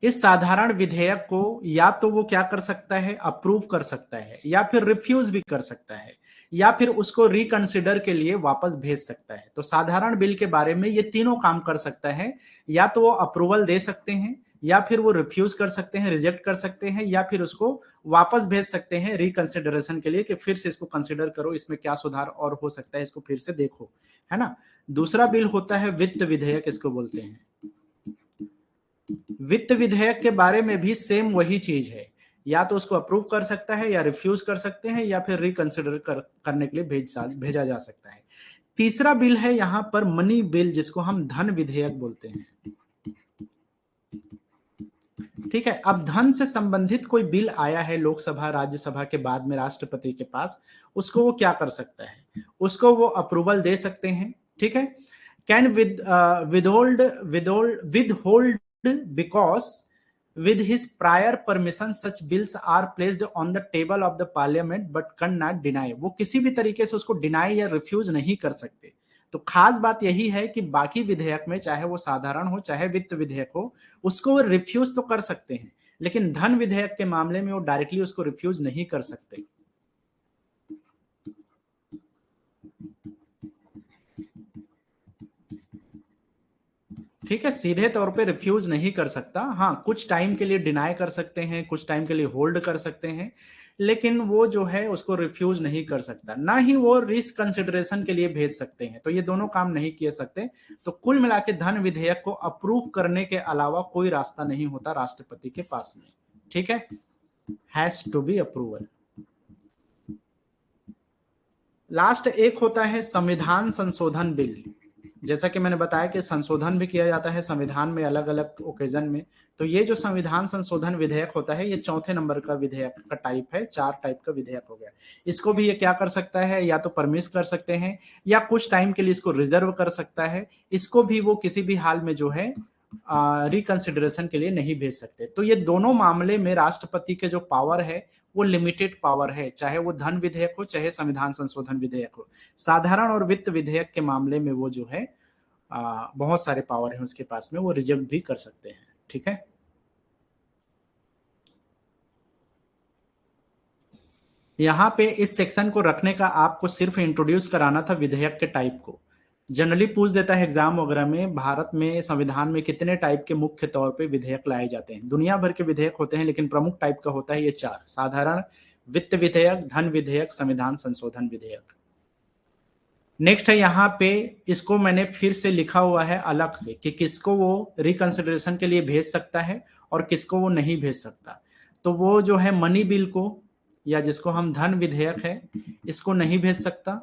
इस साधारण विधेयक को या तो वो क्या कर सकता है, अप्रूव कर सकता है, या फिर रिफ्यूज भी कर सकता है, या फिर उसको रिकंसिडर के लिए वापस भेज सकता है। तो साधारण बिल के बारे में ये तीनों काम कर सकता है। या तो वो अप्रूवल दे सकते हैं, या फिर वो रिफ्यूज कर सकते हैं, रिजेक्ट कर सकते हैं, या फिर उसको वापस भेज सकते हैं रिकंसिडरेशन के लिए कि फिर से इसको कंसिडर करो, इसमें क्या सुधार और हो सकता है, इसको फिर से देखो, है ना। दूसरा बिल होता है वित्त विधेयक, इसको बोलते हैं। वित्त विधेयक के बारे में भी सेम वही चीज है, या तो उसको अप्रूव कर सकता है, या रिफ्यूज कर सकते हैं, या फिर रिकंसिडर करने के लिए भेजा जा सकता है। तीसरा बिल है यहां पर मनी बिल, जिसको हम धन विधेयक बोलते हैं। ठीक है, अब धन से संबंधित कोई बिल आया है लोकसभा राज्यसभा के बाद में राष्ट्रपति के पास, उसको वो क्या कर सकता है, उसको वो अप्रूवल दे सकते हैं। ठीक है, can withhold because with his prior permission such bills are placed on the table of the parliament but cannot deny। वो किसी भी तरीके से उसको डिनाई या रिफ्यूज नहीं कर सकते। तो खास बात यही है कि बाकी विधेयक में, चाहे वो साधारण हो चाहे वित्त विधेयक हो, उसको वो रिफ्यूज तो कर सकते हैं, लेकिन धन विधेयक के मामले में वो डायरेक्टली उसको रिफ्यूज नहीं कर सकते। ठीक है, सीधे तौर पे रिफ्यूज नहीं कर सकता। हाँ, कुछ टाइम के लिए डिनाई कर सकते हैं, कुछ टाइम के लिए होल्ड कर सकते हैं, लेकिन वो जो है उसको रिफ्यूज नहीं कर सकता, ना ही वो रिस्क कंसिडरेशन के लिए भेज सकते हैं। तो ये दोनों काम नहीं किए सकते। तो कुल मिला के धन विधेयक को अप्रूव करने के अलावा कोई रास्ता नहीं होता राष्ट्रपति के पास में। ठीक है, has to be approval. Last एक होता है संविधान संशोधन बिल। जैसा कि मैंने बताया कि संशोधन भी किया जाता है संविधान में अलग अलग ओकेजन में। तो ये जो संविधान संशोधन विधेयक होता है, ये चौथे नंबर का विधेयक का टाइप है। 4 टाइप का विधेयक हो गया। इसको भी ये क्या कर सकता है, या तो परमिट कर सकते हैं, या कुछ टाइम के लिए इसको रिजर्व कर सकता है। इसको भी वो किसी भी हाल में जो है रिकंसिडरेशन के लिए नहीं भेज सकते। तो ये दोनों मामले में राष्ट्रपति के जो पावर है वो लिमिटेड पावर है, चाहे वो धन विधेयक हो चाहे संविधान संशोधन विधेयक हो। साधारण और वित्त विधेयक के मामले में वो जो है बहुत सारे पावर है उसके पास में, वो रिजेक्ट भी कर सकते हैं। ठीक है, यहां पे इस सेक्शन को रखने का आपको सिर्फ इंट्रोड्यूस कराना था विधेयक के टाइप को। जनरली पूछ देता है एग्जाम वगैरह में, भारत में संविधान में कितने टाइप के मुख्य तौर पे विधेयक लाए जाते हैं। दुनिया भर के विधेयक होते हैं, लेकिन प्रमुख टाइप का होता है ये 4: साधारण, वित्त विधेयक, धन विधेयक, संविधान संशोधन विधेयक। नेक्स्ट है यहाँ पे, इसको मैंने फिर से लिखा हुआ है अलग से कि किसको वो रिकंसिडरेशन के लिए भेज सकता है और किसको वो नहीं भेज सकता। तो वो जो है मनी बिल को, या जिसको हम धन विधेयक है, इसको नहीं भेज सकता।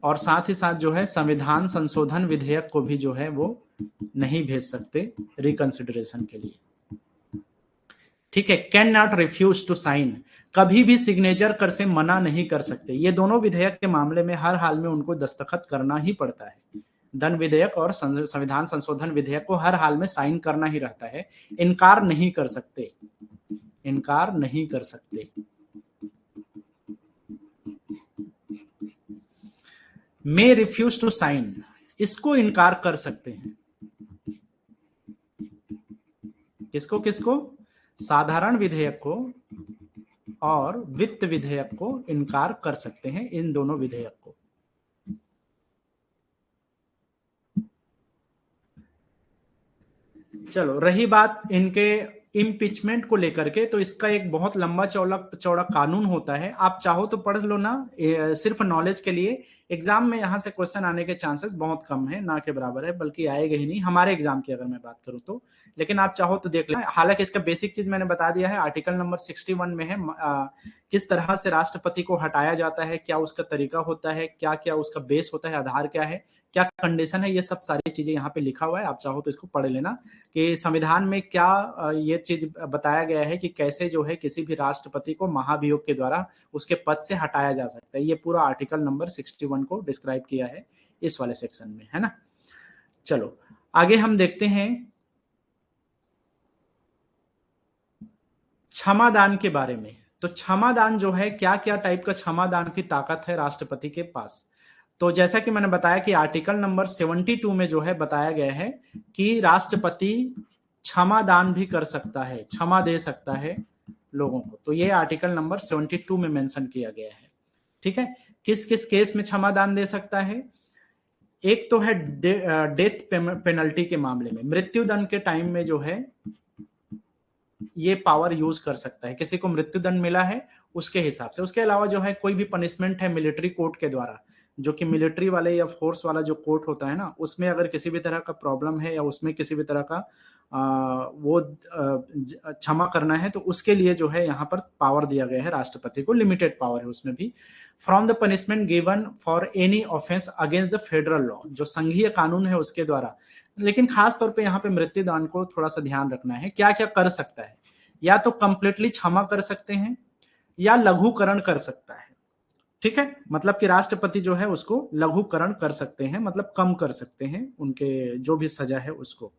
और साथ ही साथ जो है संविधान संशोधन विधेयक को भी जो है वो नहीं भेज सकते रिकंसिडरेशन के लिए। ठीक है, can not refuse to sign, कभी भी सिग्नेचर कर से मना नहीं कर सकते। ये दोनों विधेयक के मामले में हर हाल में उनको दस्तखत करना ही पड़ता है। धन विधेयक और संविधान संशोधन विधेयक को हर हाल में साइन करना ही रहता है, इनकार नहीं कर सकते, इनकार नहीं कर सकते। मे रिफ्यूज टू साइन, इसको इनकार कर सकते हैं। किसको किसको? साधारण विधेयक को और वित्त विधेयक को इनकार कर सकते हैं, इन दोनों विधेयक को। चलो, रही बात इनके इम्पीचमेंट को लेकर के, तो इसका एक बहुत लंबा चौड़ा चौड़ा कानून होता है। आप चाहो तो पढ़ लो ना, सिर्फ नॉलेज के लिए। एग्जाम में यहां से क्वेश्चन आने के चांसेस बहुत कम है, ना के बराबर है, बल्कि आएगा ही नहीं हमारे एग्जाम की अगर मैं बात करूं तो। लेकिन आप चाहो तो देख लेना। हालांकि इसका बेसिक चीज मैंने बता दिया है, आर्टिकल नंबर 61 में है किस तरह से राष्ट्रपति को हटाया जाता है, क्या उसका तरीका होता है, क्या क्या उसका बेस होता है, आधार क्या है, क्या कंडीशन है, ये सब सारी चीजें यहाँ पे लिखा हुआ है। आप चाहो तो इसको पढ़ लेना कि संविधान में क्या ये चीज बताया गया है कि कैसे जो है किसी भी राष्ट्रपति को महाभियोग के द्वारा उसके पद से हटाया जा सकता है। ये पूरा आर्टिकल नंबर 61 को डिस्क्राइब किया है इस वाले सेक्शन में, है ना। चलो आगे हम देखते हैं क्षमादान के बारे में। तो क्षमादान जो है, क्या क्या टाइप का क्षमादान की ताकत है राष्ट्रपति के पास। तो जैसा कि मैंने बताया कि आर्टिकल नंबर 72 में जो है बताया गया है कि राष्ट्रपति क्षमा दान भी कर सकता है, क्षमा दे सकता है लोगों को। तो ये आर्टिकल नंबर 72 में मेंशन किया गया है। ठीक है, किस किस केस में क्षमा दान दे सकता है? एक तो है डेथ पेनल्टी के मामले में, मृत्यु दंड के टाइम में जो है ये पावर यूज कर सकता है, किसी को मृत्यु दंड मिला है उसके हिसाब से। उसके अलावा जो है कोई भी पनिशमेंट है मिलिट्री कोर्ट के द्वारा, जो कि मिलिट्री वाले या फोर्स वाला जो कोर्ट होता है ना, उसमें अगर किसी भी तरह का प्रॉब्लम है या उसमें किसी भी तरह का वो क्षमा करना है, तो उसके लिए जो है यहाँ पर पावर दिया गया है राष्ट्रपति को, लिमिटेड पावर है उसमें भी। From the punishment given for any offence against the federal law, जो संघीय कानून है उसके द्वारा। लेकिन खास तौर पे यहाँ पे मृत्युदंड को थोड़ा सा ध्यान रखना है। क्या क्या कर सकता है? या तो कंप्लीटली क्षमा कर सकते हैं या लघुकरण कर सकता है। ठीक है, मतलब कि राष्ट्रपति जो है उसको लघुकरण कर सकते हैं, मतलब कम कर सकते हैं उनके जो भी सजा है उसको।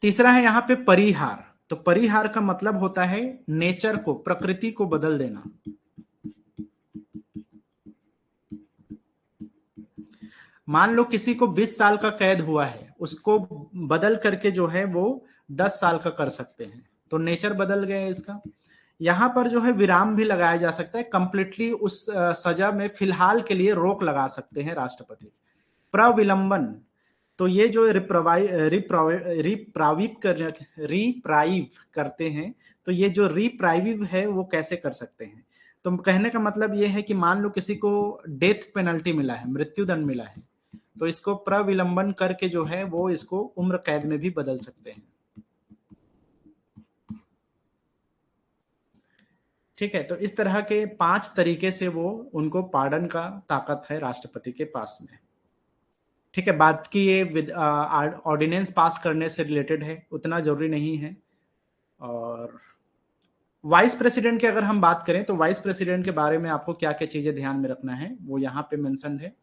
तीसरा है यहाँ पे परिहार। तो परिहार का मतलब होता है नेचर को, प्रकृति को बदल देना। मान लो किसी को 20 साल का कैद हुआ है, उसको बदल करके जो है वो 10 साल का कर सकते हैं, तो नेचर बदल गया है इसका। यहां पर जो है विराम भी लगाया जा सकता है, कंप्लीटली उस सजा में फिलहाल के लिए रोक लगा सकते हैं राष्ट्रपति। प्रविलंबन, तो ये जो रिप्राइव करते हैं, तो ये जो रिप्राइव है वो कैसे कर सकते हैं? तो कहने का मतलब ये है कि मान लो किसी को डेथ पेनल्टी मिला है, मृत्यु दंड मिला है, तो इसको प्रविलंबन करके जो है वो इसको उम्र कैद में भी बदल सकते हैं। ठीक है, तो इस तरह के 5 तरीके से वो उनको पार्डन का ताकत है राष्ट्रपति के पास में। ठीक है, बात की ये ऑर्डिनेंस पास करने से रिलेटेड है, उतना जरूरी नहीं है। और वाइस प्रेसिडेंट की अगर हम बात करें तो वाइस प्रेसिडेंट के बारे में आपको क्या क्या चीजें ध्यान में रखना है वो यहाँ पे मेंशन है।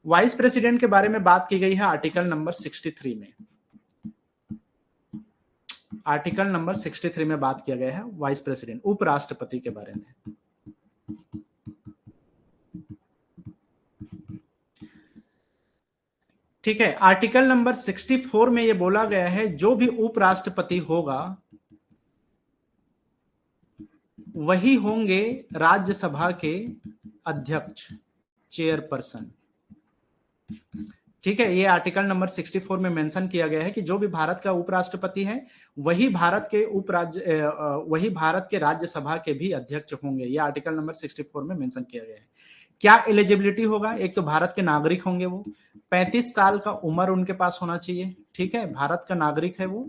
वाइस प्रेसिडेंट के बारे में बात की गई है आर्टिकल नंबर 63 में। आर्टिकल नंबर 63 में बात किया गया है वाइस प्रेसिडेंट, उपराष्ट्रपति के बारे में। ठीक है, आर्टिकल नंबर 64 में यह बोला गया है जो भी उपराष्ट्रपति होगा वही होंगे राज्यसभा के अध्यक्ष, चेयरपर्सन। ठीक है, ये आर्टिकल नंबर 64 में मेंशन किया गया है कि जो भी भारत का उपराष्ट्रपति है वही भारत के राज्यसभा के भी अध्यक्ष होंगे। ये आर्टिकल नंबर 64 में मेंशन किया गया है। क्या एलिजिबिलिटी होगा? एक तो भारत के नागरिक होंगे वो, 35 साल का उम्र उनके पास होना चाहिए। ठीक है, भारत का नागरिक है वो।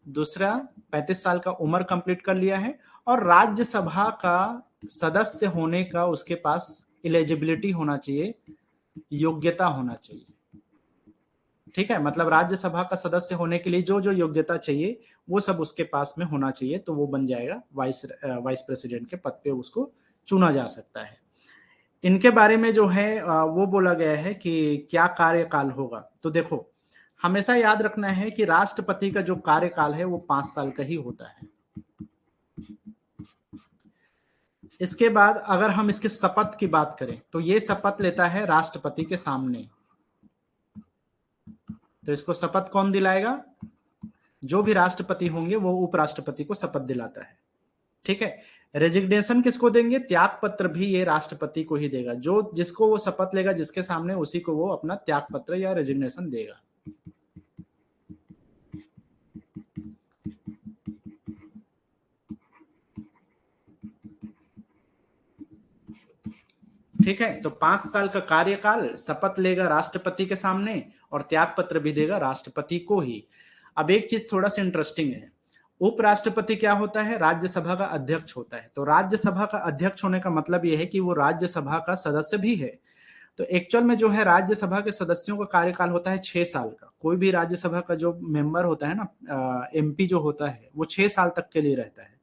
दूसरा, 35 साल का उम्र कंप्लीट कर लिया है और राज्यसभा का सदस्य होने का उसके पास एलिजिबिलिटी होना चाहिए, योग्यता होना चाहिए। ठीक है, मतलब राज्यसभा का सदस्य होने के लिए जो जो योग्यता चाहिए वो सब उसके पास में होना चाहिए, तो वो बन जाएगा वाइस प्रेसिडेंट के पद पे, उसको चुना जा सकता है। इनके बारे में जो है वो बोला गया है कि क्या कार्यकाल होगा। तो देखो, हमेशा याद रखना है कि राष्ट्रपति का जो कार्यकाल है वो 5 साल का ही होता है। इसके बाद अगर हम इसके शपथ की बात करें तो ये शपथ लेता है राष्ट्रपति के सामने। तो इसको शपथ कौन दिलाएगा? जो भी राष्ट्रपति होंगे वो उपराष्ट्रपति को शपथ दिलाता है। ठीक है, रेजिग्नेशन किसको देंगे? त्याग पत्र भी ये राष्ट्रपति को ही देगा। जो जिसको वो शपथ लेगा जिसके सामने, उसी को वो अपना त्याग पत्र या रेजिग्नेशन देगा। ठीक है, तो 5 साल का कार्यकाल, शपथ लेगा राष्ट्रपति के सामने और त्याग पत्र भी देगा राष्ट्रपति को ही। अब एक चीज थोड़ा सा इंटरेस्टिंग है, उपराष्ट्रपति क्या होता है? राज्यसभा का अध्यक्ष होता है। तो राज्यसभा का अध्यक्ष होने का मतलब यह है कि वो राज्यसभा का सदस्य भी है। तो एक्चुअल में जो है राज्यसभा के सदस्यों का कार्यकाल होता है 6 साल का। कोई भी राज्यसभा का जो मेंबर होता है ना, एमपी जो होता है, वो 6 साल तक के लिए रहता है।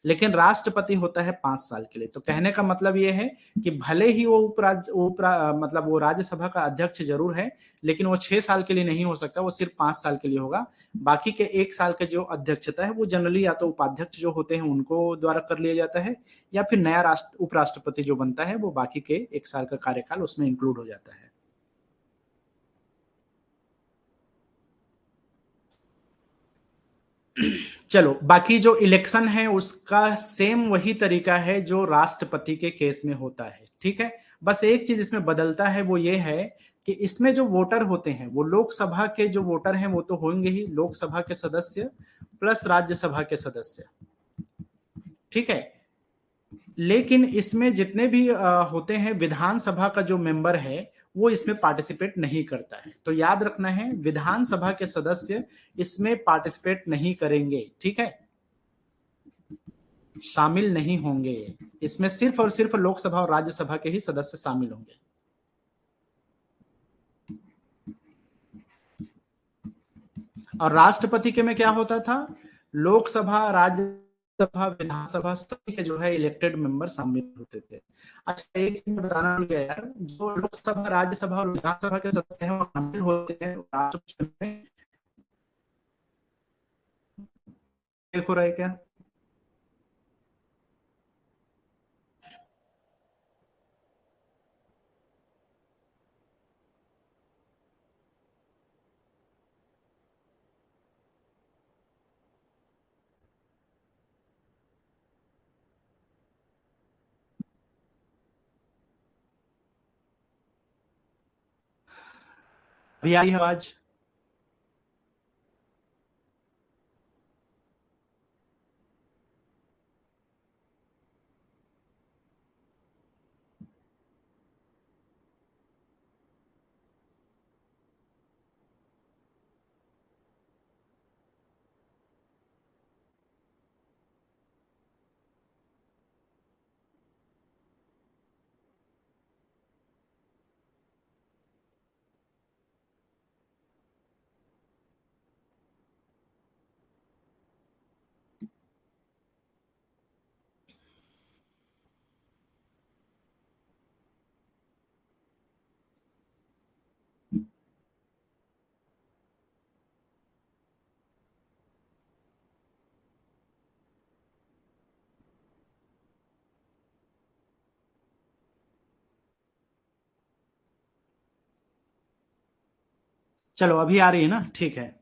लेकिन राष्ट्रपति होता है 5 साल के लिए। तो कहने का मतलब ये है कि भले ही वो मतलब वो राज्यसभा का अध्यक्ष जरूर है, लेकिन वो 6 साल के लिए नहीं हो सकता, वो सिर्फ 5 साल के लिए होगा। बाकी के 1 साल के जो अध्यक्षता है वो जनरली या तो उपाध्यक्ष जो होते हैं उनको द्वारा कर लिया जाता है, या फिर नया उपराष्ट्रपति जो बनता है वो बाकी के 1 साल का कार्यकाल उसमें इंक्लूड हो जाता है। चलो, बाकी जो इलेक्शन है उसका सेम वही तरीका है जो राष्ट्रपति के केस में होता है, ठीक है। बस एक चीज इसमें बदलता है, वो ये है कि इसमें जो वोटर होते हैं वो लोकसभा के जो वोटर हैं वो तो होंगे ही, लोकसभा के सदस्य प्लस राज्यसभा के सदस्य, ठीक है। लेकिन इसमें जितने भी होते हैं, विधानसभा का जो मेंबर है वो इसमें पार्टिसिपेट नहीं करता है। तो याद रखना है, विधानसभा के सदस्य इसमें पार्टिसिपेट नहीं करेंगे, ठीक है, शामिल नहीं होंगे। इसमें सिर्फ और सिर्फ लोकसभा और राज्यसभा के ही सदस्य शामिल होंगे। और राष्ट्रपति के में क्या होता था, लोकसभा, राज्यसभा, विधानसभा सभी के जो है इलेक्टेड मेंबर शामिल होते थे। अच्छा, एक चीज बताना भूल गया यार, जो लोकसभा, राज्यसभा और विधानसभा के सदस्य हैं वो शामिल होते हैं राष्ट्रपति में। देखो रहे क्या? अभी आई आवाज? चलो, अभी आ रही है ना? ठीक है।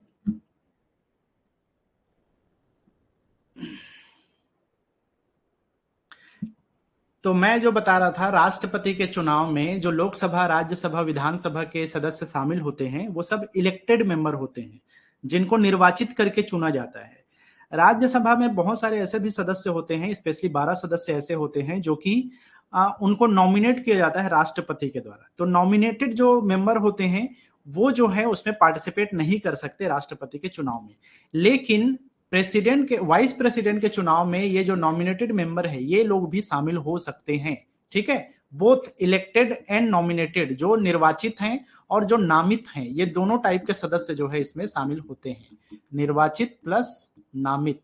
तो मैं जो बता रहा था, राष्ट्रपति के चुनाव में जो लोकसभा, राज्यसभा, विधानसभा के सदस्य शामिल होते हैं वो सब इलेक्टेड मेंबर होते हैं, जिनको निर्वाचित करके चुना जाता है। राज्यसभा में बहुत सारे ऐसे भी सदस्य होते हैं, स्पेशली 12 सदस्य ऐसे होते हैं जो कि उनको नॉमिनेट किया जाता है राष्ट्रपति के द्वारा। तो नॉमिनेटेड जो मेंबर होते हैं वो जो है उसमें पार्टिसिपेट नहीं कर सकते राष्ट्रपति के चुनाव में। लेकिन प्रेसिडेंट के, वाइस प्रेसिडेंट के चुनाव में ये जो नॉमिनेटेड मेंबर है ये लोग भी शामिल हो सकते हैं, ठीक है। बोथ इलेक्टेड एंड नॉमिनेटेड, जो निर्वाचित हैं और जो नामित हैं, ये दोनों टाइप के सदस्य जो है इसमें शामिल होते हैं। निर्वाचित प्लस नामित,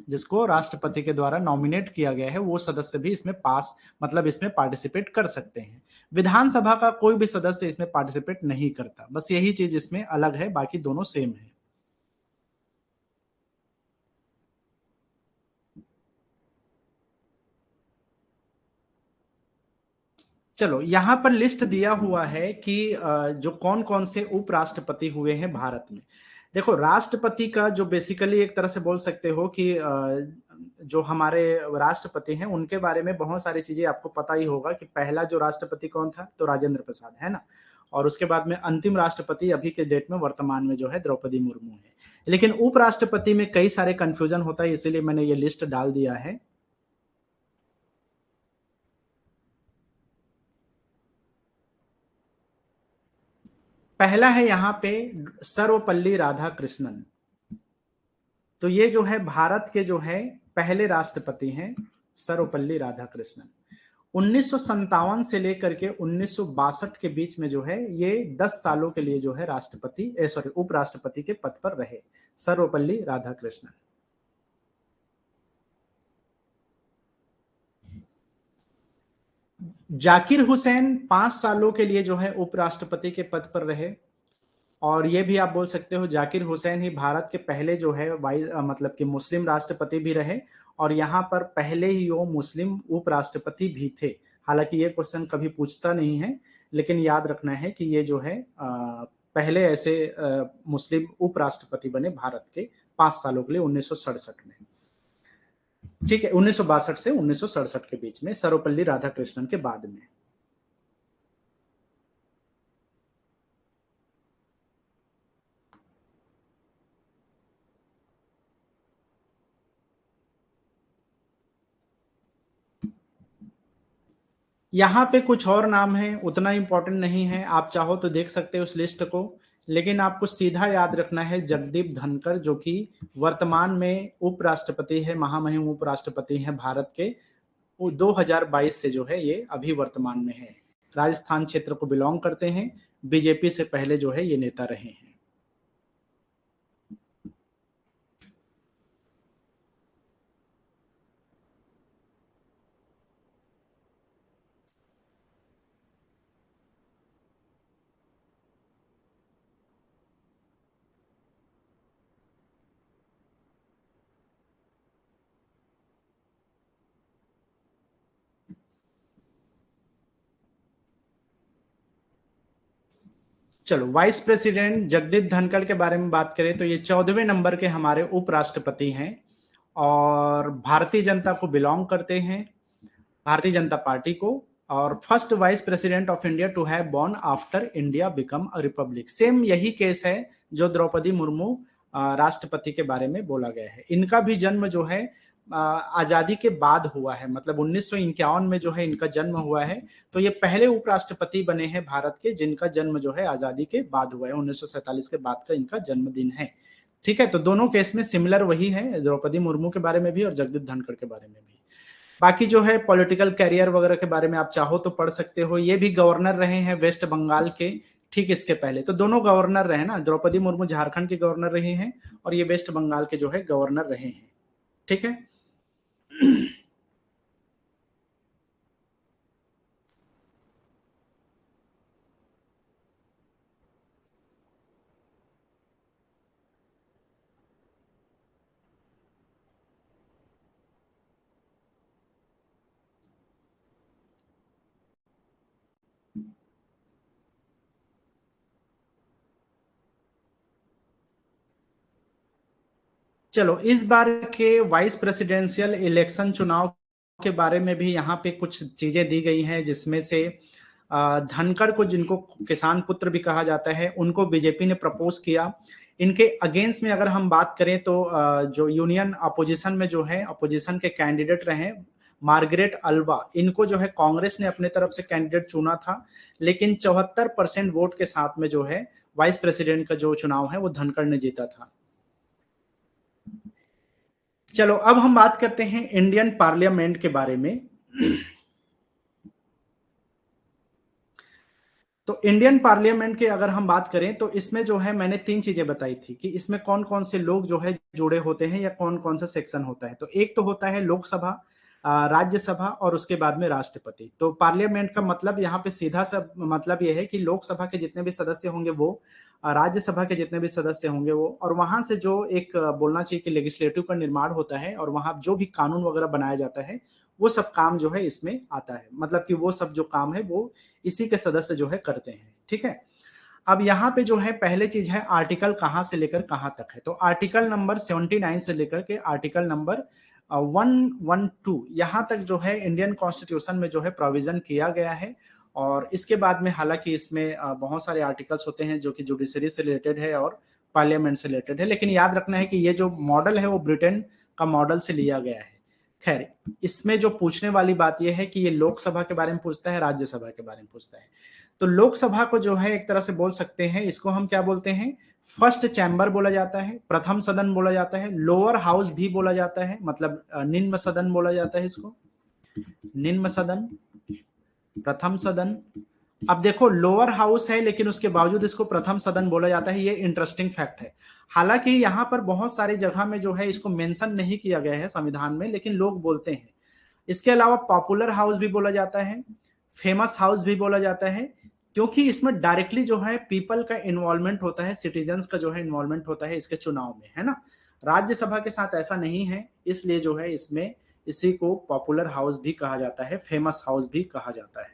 जिसको राष्ट्रपति के द्वारा नॉमिनेट किया गया है, वो सदस्य भी इसमें पास, मतलब इसमें पार्टिसिपेट कर सकते हैं। विधानसभा का कोई भी सदस्य इसमें पार्टिसिपेट नहीं करता। बस यही चीज इसमें अलग है, बाकी दोनों सेम है। चलो, यहां पर लिस्ट दिया हुआ है कि जो कौन कौन से उपराष्ट्रपति हुए हैं भारत में। देखो, राष्ट्रपति का जो बेसिकली एक तरह से बोल सकते हो कि जो हमारे राष्ट्रपति हैं उनके बारे में बहुत सारी चीजें आपको पता ही होगा कि पहला जो राष्ट्रपति कौन था, तो राजेंद्र प्रसाद, है ना। और उसके बाद में अंतिम राष्ट्रपति अभी के डेट में वर्तमान में जो है द्रौपदी मुर्मू है। लेकिन उपराष्ट्रपति में कई सारे कंफ्यूजन होता है, इसीलिए मैंने ये लिस्ट डाल दिया है। पहला है यहाँ पे सर्वपल्ली राधाकृष्णन। तो ये जो है भारत के जो है पहले राष्ट्रपति हैं, सर्वपल्ली राधाकृष्णन। 1957 से लेकर के 1962 के बीच में जो है ये 10 सालों के लिए जो है राष्ट्रपति, सॉरी, उपराष्ट्रपति के पद पर रहे, सर्वपल्ली राधाकृष्णन। जाकिर हुसैन 5 सालों के लिए जो है उपराष्ट्रपति के पद पर रहे, और ये भी आप बोल सकते हो जाकिर हुसैन ही भारत के पहले जो है मतलब कि मुस्लिम राष्ट्रपति भी रहे, और यहाँ पर पहले ही वो मुस्लिम उपराष्ट्रपति भी थे। हालांकि ये क्वेश्चन कभी पूछता नहीं है, लेकिन याद रखना है कि ये जो है पहले ऐसे मुस्लिम उपराष्ट्रपति बने भारत के 5 सालों के लिए 1967 में। ठीक है, 1962 से 1967 के बीच में, सर्वपल्ली राधाकृष्णन के बाद में। यहाँ पे कुछ और नाम है, उतना इंपॉर्टेंट नहीं है, आप चाहो तो देख सकते हो उस लिस्ट को, लेकिन आपको सीधा याद रखना है जगदीप धनखड़, जो कि वर्तमान में उपराष्ट्रपति है, महामहिम उपराष्ट्रपति हैं भारत के। वो 2022 से जो है ये अभी वर्तमान में है, राजस्थान क्षेत्र को बिलोंग करते हैं, बीजेपी से पहले जो है ये नेता रहे हैं। चलो, वाइस प्रेसिडेंट जगदीप धनखड़ के बारे में बात करें तो ये 14वें नंबर के हमारे उपराष्ट्रपति हैं, और भारतीय जनता को बिलोंग करते हैं, भारतीय जनता पार्टी को, और first vice president of India to have born after India become a republic. Same यही केस है जो द्रौपदी मुर्मू राष्ट्रपति के बारे में बोला गया है। इनका भी जन्म जो है आजादी के बाद हुआ है, मतलब 1951 में जो है इनका जन्म हुआ है। तो ये पहले उपराष्ट्रपति बने हैं भारत के जिनका जन्म जो है आजादी के बाद हुआ है, 1947 के बाद का इनका जन्मदिन है। ठीक है, तो दोनों केस में सिमिलर वही है, द्रौपदी मुर्मू के बारे में भी और जगदीप धनखड़ के बारे में भी। बाकी जो है पॉलिटिकल कैरियर वगैरह के बारे में आप चाहो तो पढ़ सकते हो। ये भी गवर्नर रहे हैं वेस्ट बंगाल के, ठीक इसके पहले तो दोनों गवर्नर रहे ना, द्रौपदी मुर्मू झारखंड के गवर्नर रहे हैं और ये वेस्ट बंगाल के जो है गवर्नर रहे हैं। ठीक है। चलो, इस बार के वाइस प्रेसिडेंशियल इलेक्शन चुनाव के बारे में भी यहाँ पे कुछ चीजें दी गई हैं, जिसमें से धनखड़ को, जिनको किसान पुत्र भी कहा जाता है, उनको बीजेपी ने प्रपोज किया। इनके अगेंस्ट में अगर हम बात करें तो जो यूनियन अपोजिशन में जो है अपोजिशन के कैंडिडेट रहे मार्गरेट अल्वा, इनको जो है कांग्रेस ने अपने तरफ से कैंडिडेट चुना था, लेकिन 74% वोट के साथ में जो है वाइस प्रेसिडेंट का जो चुनाव है वो धनखड़ ने जीता था। चलो, अब हम बात करते हैं इंडियन पार्लियामेंट के बारे में। तो इंडियन पार्लियामेंट के अगर हम बात करें तो इसमें जो है मैंने 3 चीजें बताई थी कि इसमें कौन कौन से लोग जो है जुड़े होते हैं या कौन कौन सा सेक्शन होता है। तो एक तो होता है लोकसभा, राज्यसभा और उसके बाद में राष्ट्रपति। तो पार्लियामेंट का मतलब यहाँ पे सीधा सा मतलब यह है कि लोकसभा के जितने भी सदस्य होंगे वो, राज्यसभा के जितने भी सदस्य होंगे वो, और वहां से जो एक बोलना चाहिए कि लेजिस्लेटिव का निर्माण होता है और वहां जो भी कानून वगैरह बनाया जाता है वो सब काम जो है इसमें आता है, मतलब कि वो सब जो काम है वो इसी के सदस्य जो है करते हैं। ठीक है। अब यहाँ पे जो है पहले चीज है आर्टिकल कहां से लेकर कहां तक है। तो आर्टिकल नंबर 79 से लेकर के आर्टिकल नंबर 112 यहां तक जो है इंडियन कॉन्स्टिट्यूशन में जो है प्रोविजन किया गया है। और इसके बाद में हालांकि इसमें बहुत सारे आर्टिकल्स होते हैं जो कि जुडिशरी से रिलेटेड है और पार्लियामेंट से रिलेटेड है, लेकिन याद रखना है कि ये जो मॉडल है वो ब्रिटेन का मॉडल से लिया गया है। खैर, इसमें जो पूछने वाली बात यह है कि ये लोकसभा के बारे में पूछता है, राज्यसभा के बारे में पूछता है। तो लोकसभा को जो है एक तरह से बोल सकते हैं, इसको हम क्या बोलते हैं, फर्स्ट चैम्बर बोला जाता है, प्रथम सदन बोला जाता है, लोअर हाउस भी बोला जाता है, मतलब निम्न सदन बोला जाता है इसको, निम्न सदन, प्रथम सदन। अब देखो लोअर हाउस है लेकिन उसके बावजूद इसको प्रथम सदन बोला जाता है, ये इंटरेस्टिंग फैक्ट है। हालांकि यहाँ पर बहुत सारी जगह में जो है इसको मेंशन नहीं किया गया है संविधान में, लेकिन लोग बोलते हैं। इसके अलावा पॉपुलर हाउस भी बोला जाता है, फेमस हाउस भी बोला जाता है, क्योंकि इसमें डायरेक्टली जो है पीपल का इन्वॉल्वमेंट होता है, सिटीजन्स का जो है इन्वॉल्वमेंट होता है इसके चुनाव में, है ना। राज्यसभा के साथ ऐसा नहीं है, इसलिए जो है इसमें इसी को पॉपुलर हाउस भी कहा जाता है, फेमस हाउस भी कहा जाता है।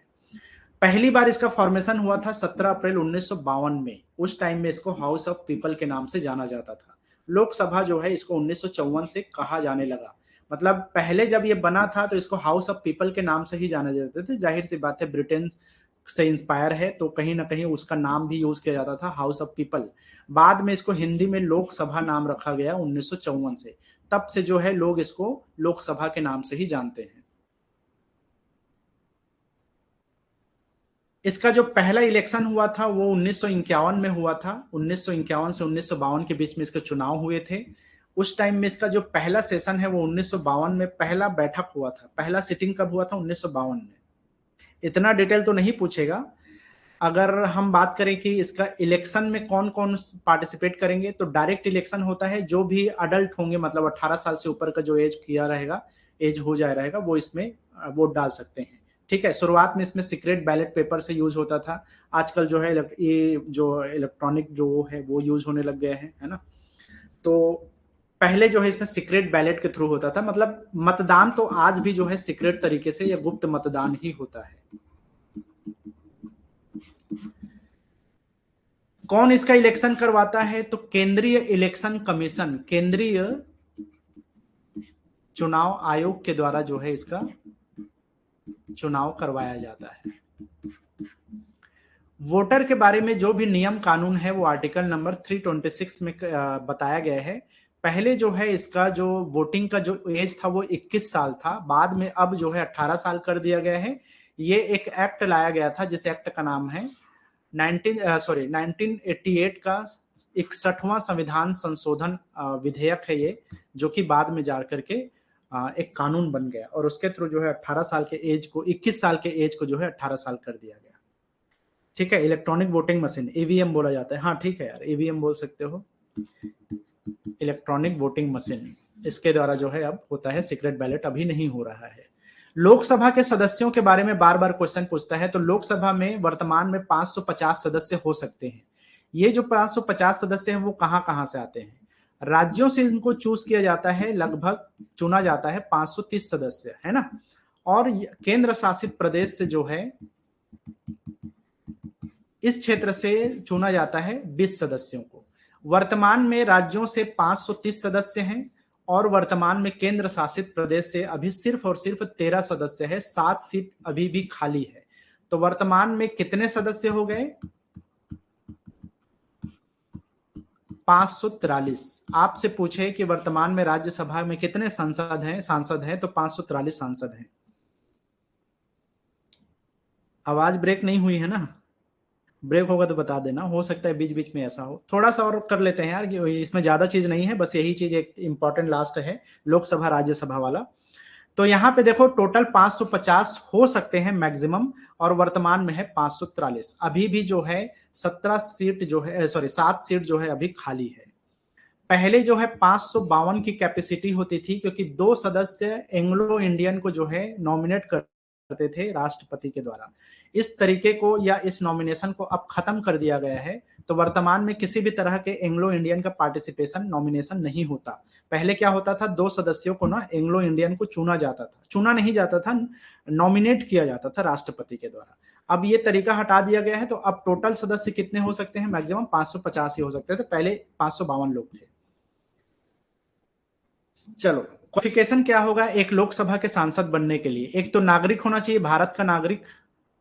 पहली बार इसका फॉर्मेशन हुआ था 17 अप्रैल 1952 में। उस टाइम में इसको हाउस ऑफ पीपल के नाम से जाना जाता था। लोकसभा जो है इसको 1954 से कहा जाने लगा। मतलब पहले जब ये बना था तो इसको हाउस ऑफ पीपल के नाम से ही जाना जाते थे। जाहिर सी बात है, ब्रिटेन से इंस्पायर है तो कहीं ना कहीं उसका नाम भी यूज किया जाता था, हाउस ऑफ पीपल। बाद में इसको हिंदी में लोकसभा नाम रखा गया 1954 से। तब से जो है लोग इसको लोकसभा के नाम से ही जानते हैं। इसका जो पहला इलेक्शन हुआ था वो 1951 में हुआ था। 1951 से 1952 के बीच में इसके चुनाव हुए थे। उस टाइम में इसका जो पहला सेशन है वो 1952 में पहला बैठक हुआ था। पहला सिटिंग कब हुआ था? 1952 में। इतना डिटेल तो नहीं पूछेगा। अगर हम बात करें कि इसका इलेक्शन में कौन कौन पार्टिसिपेट करेंगे, तो डायरेक्ट इलेक्शन होता है। जो भी अडल्ट होंगे, मतलब 18 साल से ऊपर का जो एज किया रहेगा, एज हो जाए रहेगा, वो इसमें वोट डाल सकते हैं। ठीक है। शुरुआत में इसमें सीक्रेट बैलेट पेपर से यूज होता था। आजकल जो है ये जो इलेक्ट्रॉनिक जो है वो यूज होने लग गया है ना। तो पहले जो है इसमें सीक्रेट बैलेट के थ्रू होता था। मतलब मतदान तो आज भी जो है सीक्रेट तरीके से या गुप्त मतदान ही होता है। कौन इसका इलेक्शन करवाता है? तो केंद्रीय इलेक्शन कमीशन, केंद्रीय चुनाव आयोग के द्वारा जो है इसका चुनाव करवाया जाता है। वोटर के बारे में जो भी नियम कानून है वो आर्टिकल नंबर 326 में बताया गया है। पहले जो है इसका जो वोटिंग का जो एज था वो 21 साल था। बाद में अब जो है 18 साल कर दिया गया है। ये एक एक्ट लाया गया था जिस एक्ट का नाम है 1988 का 61वां संविधान संशोधन विधेयक है ये, जो कि बाद में जा करके एक कानून बन गया और उसके थ्रू जो है 18 साल के एज को 21 साल के एज को जो है 18 साल कर दिया गया। ठीक है। इलेक्ट्रॉनिक वोटिंग मशीन, ईवीएम बोला जाता है। हाँ ठीक है यार, ईवीएम बोल सकते हो, इलेक्ट्रॉनिक वोटिंग मशीन। इसके द्वारा जो है अब होता है, सीक्रेट बैलेट अभी नहीं हो रहा है। लोकसभा के सदस्यों के बारे में बार बार क्वेश्चन पूछता है। तो लोकसभा में वर्तमान में 550 सदस्य हो सकते हैं। ये जो 550 सदस्य हैं वो कहां कहां से आते हैं? राज्यों से इनको चूज किया जाता है, लगभग चुना जाता है 530 सदस्य, है ना। और केंद्र शासित प्रदेश से जो है इस क्षेत्र से चुना जाता है 20 सदस्यों को। वर्तमान में राज्यों से 530 सदस्य हैं और वर्तमान में केंद्र शासित प्रदेश से अभी सिर्फ और सिर्फ 13 सदस्य है। 7 सीट अभी भी खाली है। तो वर्तमान में कितने सदस्य हो गए? 543। आपसे पूछे कि वर्तमान में राज्यसभा में कितने सांसद हैं तो 543 सांसद हैं। आवाज ब्रेक नहीं हुई है ना? ब्रेक होगा तो बता देना, हो सकता है बीच बीच में ऐसा हो। थोड़ा सा और कर लेते हैं यार, इसमें ज्यादा चीज नहीं है, बस यही चीज एक इंपॉर्टेंट लास्ट है, लोकसभा राज्यसभा वाला। तो यहाँ पे देखो टोटल 550 हो सकते हैं मैक्सिमम, और वर्तमान में है 543। अभी भी जो है 17 सीट जो है, सॉरी 7 सीट जो है अभी खाली है। पहले जो है 552 की कैपेसिटी होती थी, क्योंकि 2 सदस्य एंग्लो इंडियन को जो है नॉमिनेट करते थे राष्ट्रपति के द्वारा। इस तरीके को या इस नॉमिनेशन को अब खत्म कर दिया गया है। तो वर्तमान में किसी भी तरह के एंग्लो इंडियन का पार्टिसिपेशन नॉमिनेशन नहीं होता। पहले क्या होता था, 2 सदस्यों को ना एंग्लो इंडियन को चुना जाता था, चुना नहीं जाता था, नॉमिनेट किया जाता था राष्ट्रपति के द्वारा। अब ये तरीका हटा दिया गया है। तो अब टोटल सदस्य कितने हो सकते हैं? मैक्सिमम 550 ही हो सकते थे, पहले 552 लोग थे। चलो, क्वालिफिकेशन क्या होगा एक लोकसभा के सांसद बनने के लिए? एक तो नागरिक होना चाहिए, भारत का नागरिक,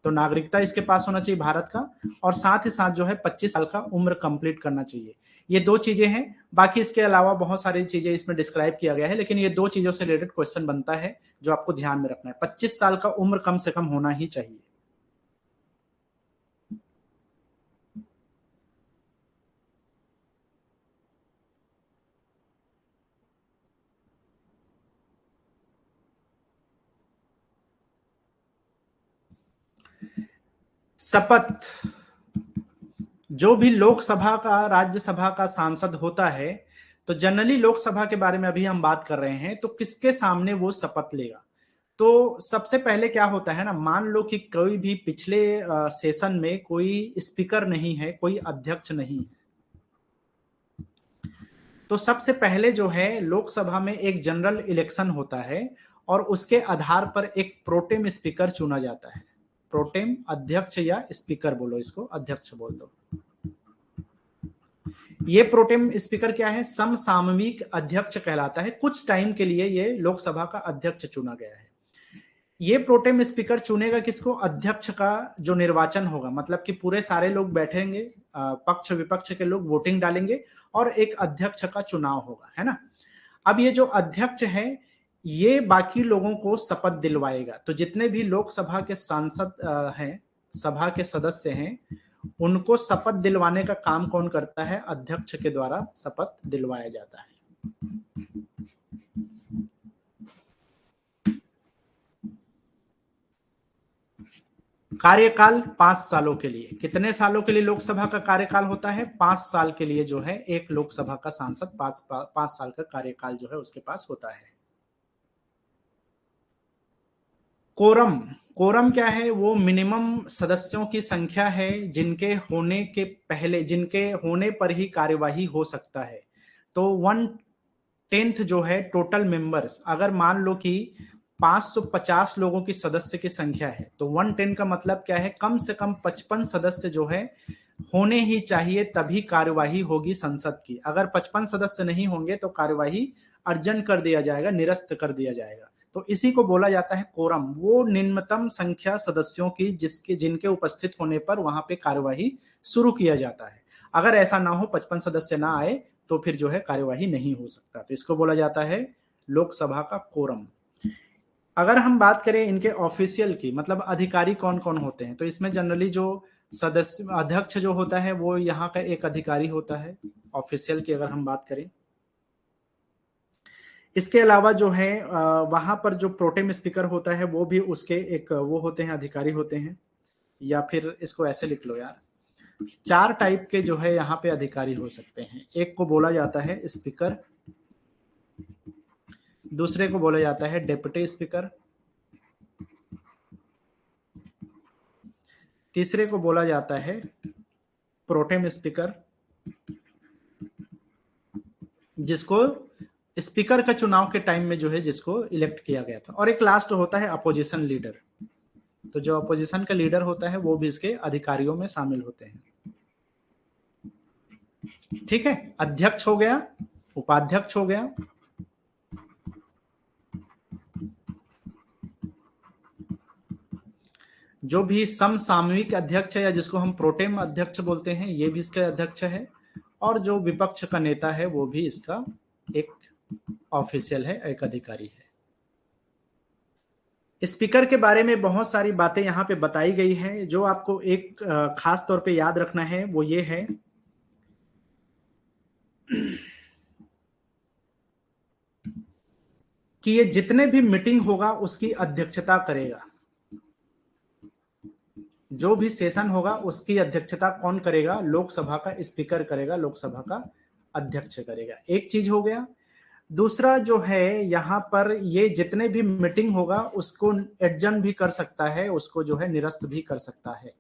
तो नागरिकता इसके पास होना चाहिए भारत का, और साथ ही साथ जो है 25 साल का उम्र कंप्लीट करना चाहिए। ये 2 चीजें हैं। बाकी इसके अलावा बहुत सारी चीजें इसमें डिस्क्राइब किया गया है, लेकिन ये 2 चीजों से रिलेटेड क्वेश्चन बनता है जो आपको ध्यान में रखना है। 25 साल का उम्र कम से कम होना ही चाहिए। शपथ, जो भी लोकसभा का राज्यसभा का सांसद होता है, तो जनरली लोकसभा के बारे में अभी हम बात कर रहे हैं, तो किसके सामने वो शपथ लेगा? तो सबसे पहले क्या होता है ना, मान लो कि कोई भी पिछले सेशन में कोई स्पीकर नहीं है, कोई अध्यक्ष नहीं है, तो सबसे पहले जो है लोकसभा में एक जनरल इलेक्शन होता है और उसके आधार पर एक प्रोटेम स्पीकर चुना जाता है। प्रोटेम अध्यक्ष या स्पीकर बोलो, इसको अध्यक्ष बोल दो। ये प्रोटेम स्पीकर क्या है, समसामयिक अध्यक्ष कहलाता है। कुछ टाइम के लिए ये लोकसभा का अध्यक्ष चुना गया है। ये प्रोटेम स्पीकर चुनेगा किसको, अध्यक्ष का जो निर्वाचन होगा, मतलब कि पूरे सारे लोग बैठेंगे, पक्ष विपक्ष के लोग वोटिंग डालेंगे और एक अध्यक्ष का चुनाव होगा, है ना। अब ये जो अध्यक्ष है ये बाकी लोगों को शपथ दिलवाएगा। तो जितने भी लोकसभा के सांसद हैं, सभा के सदस्य हैं, उनको शपथ दिलवाने का काम कौन करता है, अध्यक्ष के द्वारा शपथ दिलवाया जाता है। कार्यकाल 5 सालों के लिए। कितने सालों के लिए लोकसभा का कार्यकाल होता है, 5 साल के लिए जो है एक लोकसभा का सांसद 5 साल का कार्यकाल जो है उसके पास होता है। कोरम, कोरम क्या है, वो मिनिमम सदस्यों की संख्या है जिनके होने पर ही कार्यवाही हो सकता है। तो 1/10 जो है टोटल मेंबर्स, अगर मान लो कि 550 लोगों की सदस्य की संख्या है तो 1/10 का मतलब क्या है, कम से कम 55 सदस्य जो है होने ही चाहिए, तभी कार्यवाही होगी संसद की। अगर 55 सदस्य नहीं होंगे तो कार्यवाही अर्जन कर दिया जाएगा, निरस्त कर दिया जाएगा। तो इसी को बोला जाता है कोरम, वो निम्नतम संख्या सदस्यों की जिनके उपस्थित होने पर वहां पे कार्यवाही शुरू किया जाता है। अगर ऐसा ना हो, 55 सदस्य ना आए, तो फिर जो है कार्यवाही नहीं हो सकता। तो इसको बोला जाता है लोकसभा का कोरम। अगर हम बात करें इनके ऑफिशियल की, मतलब अधिकारी कौन कौन होते हैं, तो इसमें जनरली जो सदस्य अध्यक्ष जो होता है वो यहाँ का एक अधिकारी होता है, ऑफिशियल की अगर हम बात करें। इसके अलावा जो है वहां पर जो प्रोटेम स्पीकर होता है वो भी उसके एक वो होते हैं, अधिकारी होते हैं। या फिर इसको ऐसे लिख लो यार, 4 टाइप के जो है यहाँ पे अधिकारी हो सकते हैं। एक को बोला जाता है स्पीकर, दूसरे को बोला जाता है डेप्यूटी स्पीकर, तीसरे को बोला जाता है प्रोटेम स्पीकर, जिसको स्पीकर का चुनाव के टाइम में जो है जिसको इलेक्ट किया गया था, और एक लास्ट होता है अपोजिशन लीडर। तो जो अपोजिशन का लीडर होता है वो भी इसके अधिकारियों में शामिल होते हैं। ठीक है, अध्यक्ष हो गया, उपाध्यक्ष हो गया, जो भी समसामयिक अध्यक्ष है या जिसको हम प्रोटेम अध्यक्ष बोलते हैं, ये भी इसका अध्यक्ष है, और जो विपक्ष का नेता है वो भी इसका एक ऑफिशियल है, एक अधिकारी है। स्पीकर के बारे में बहुत सारी बातें यहाँ पे बताई गई है। जो आपको एक खास तौर पे याद रखना है वो ये है कि ये जितने भी मीटिंग होगा उसकी अध्यक्षता करेगा। जो भी सेशन होगा उसकी अध्यक्षता कौन करेगा, लोकसभा का स्पीकर करेगा, लोकसभा का अध्यक्ष करेगा। एक चीज हो गया। दूसरा जो है यहाँ पर ये जितने भी मीटिंग होगा उसको एडजर्न भी कर सकता है, उसको जो है निरस्त भी कर सकता है।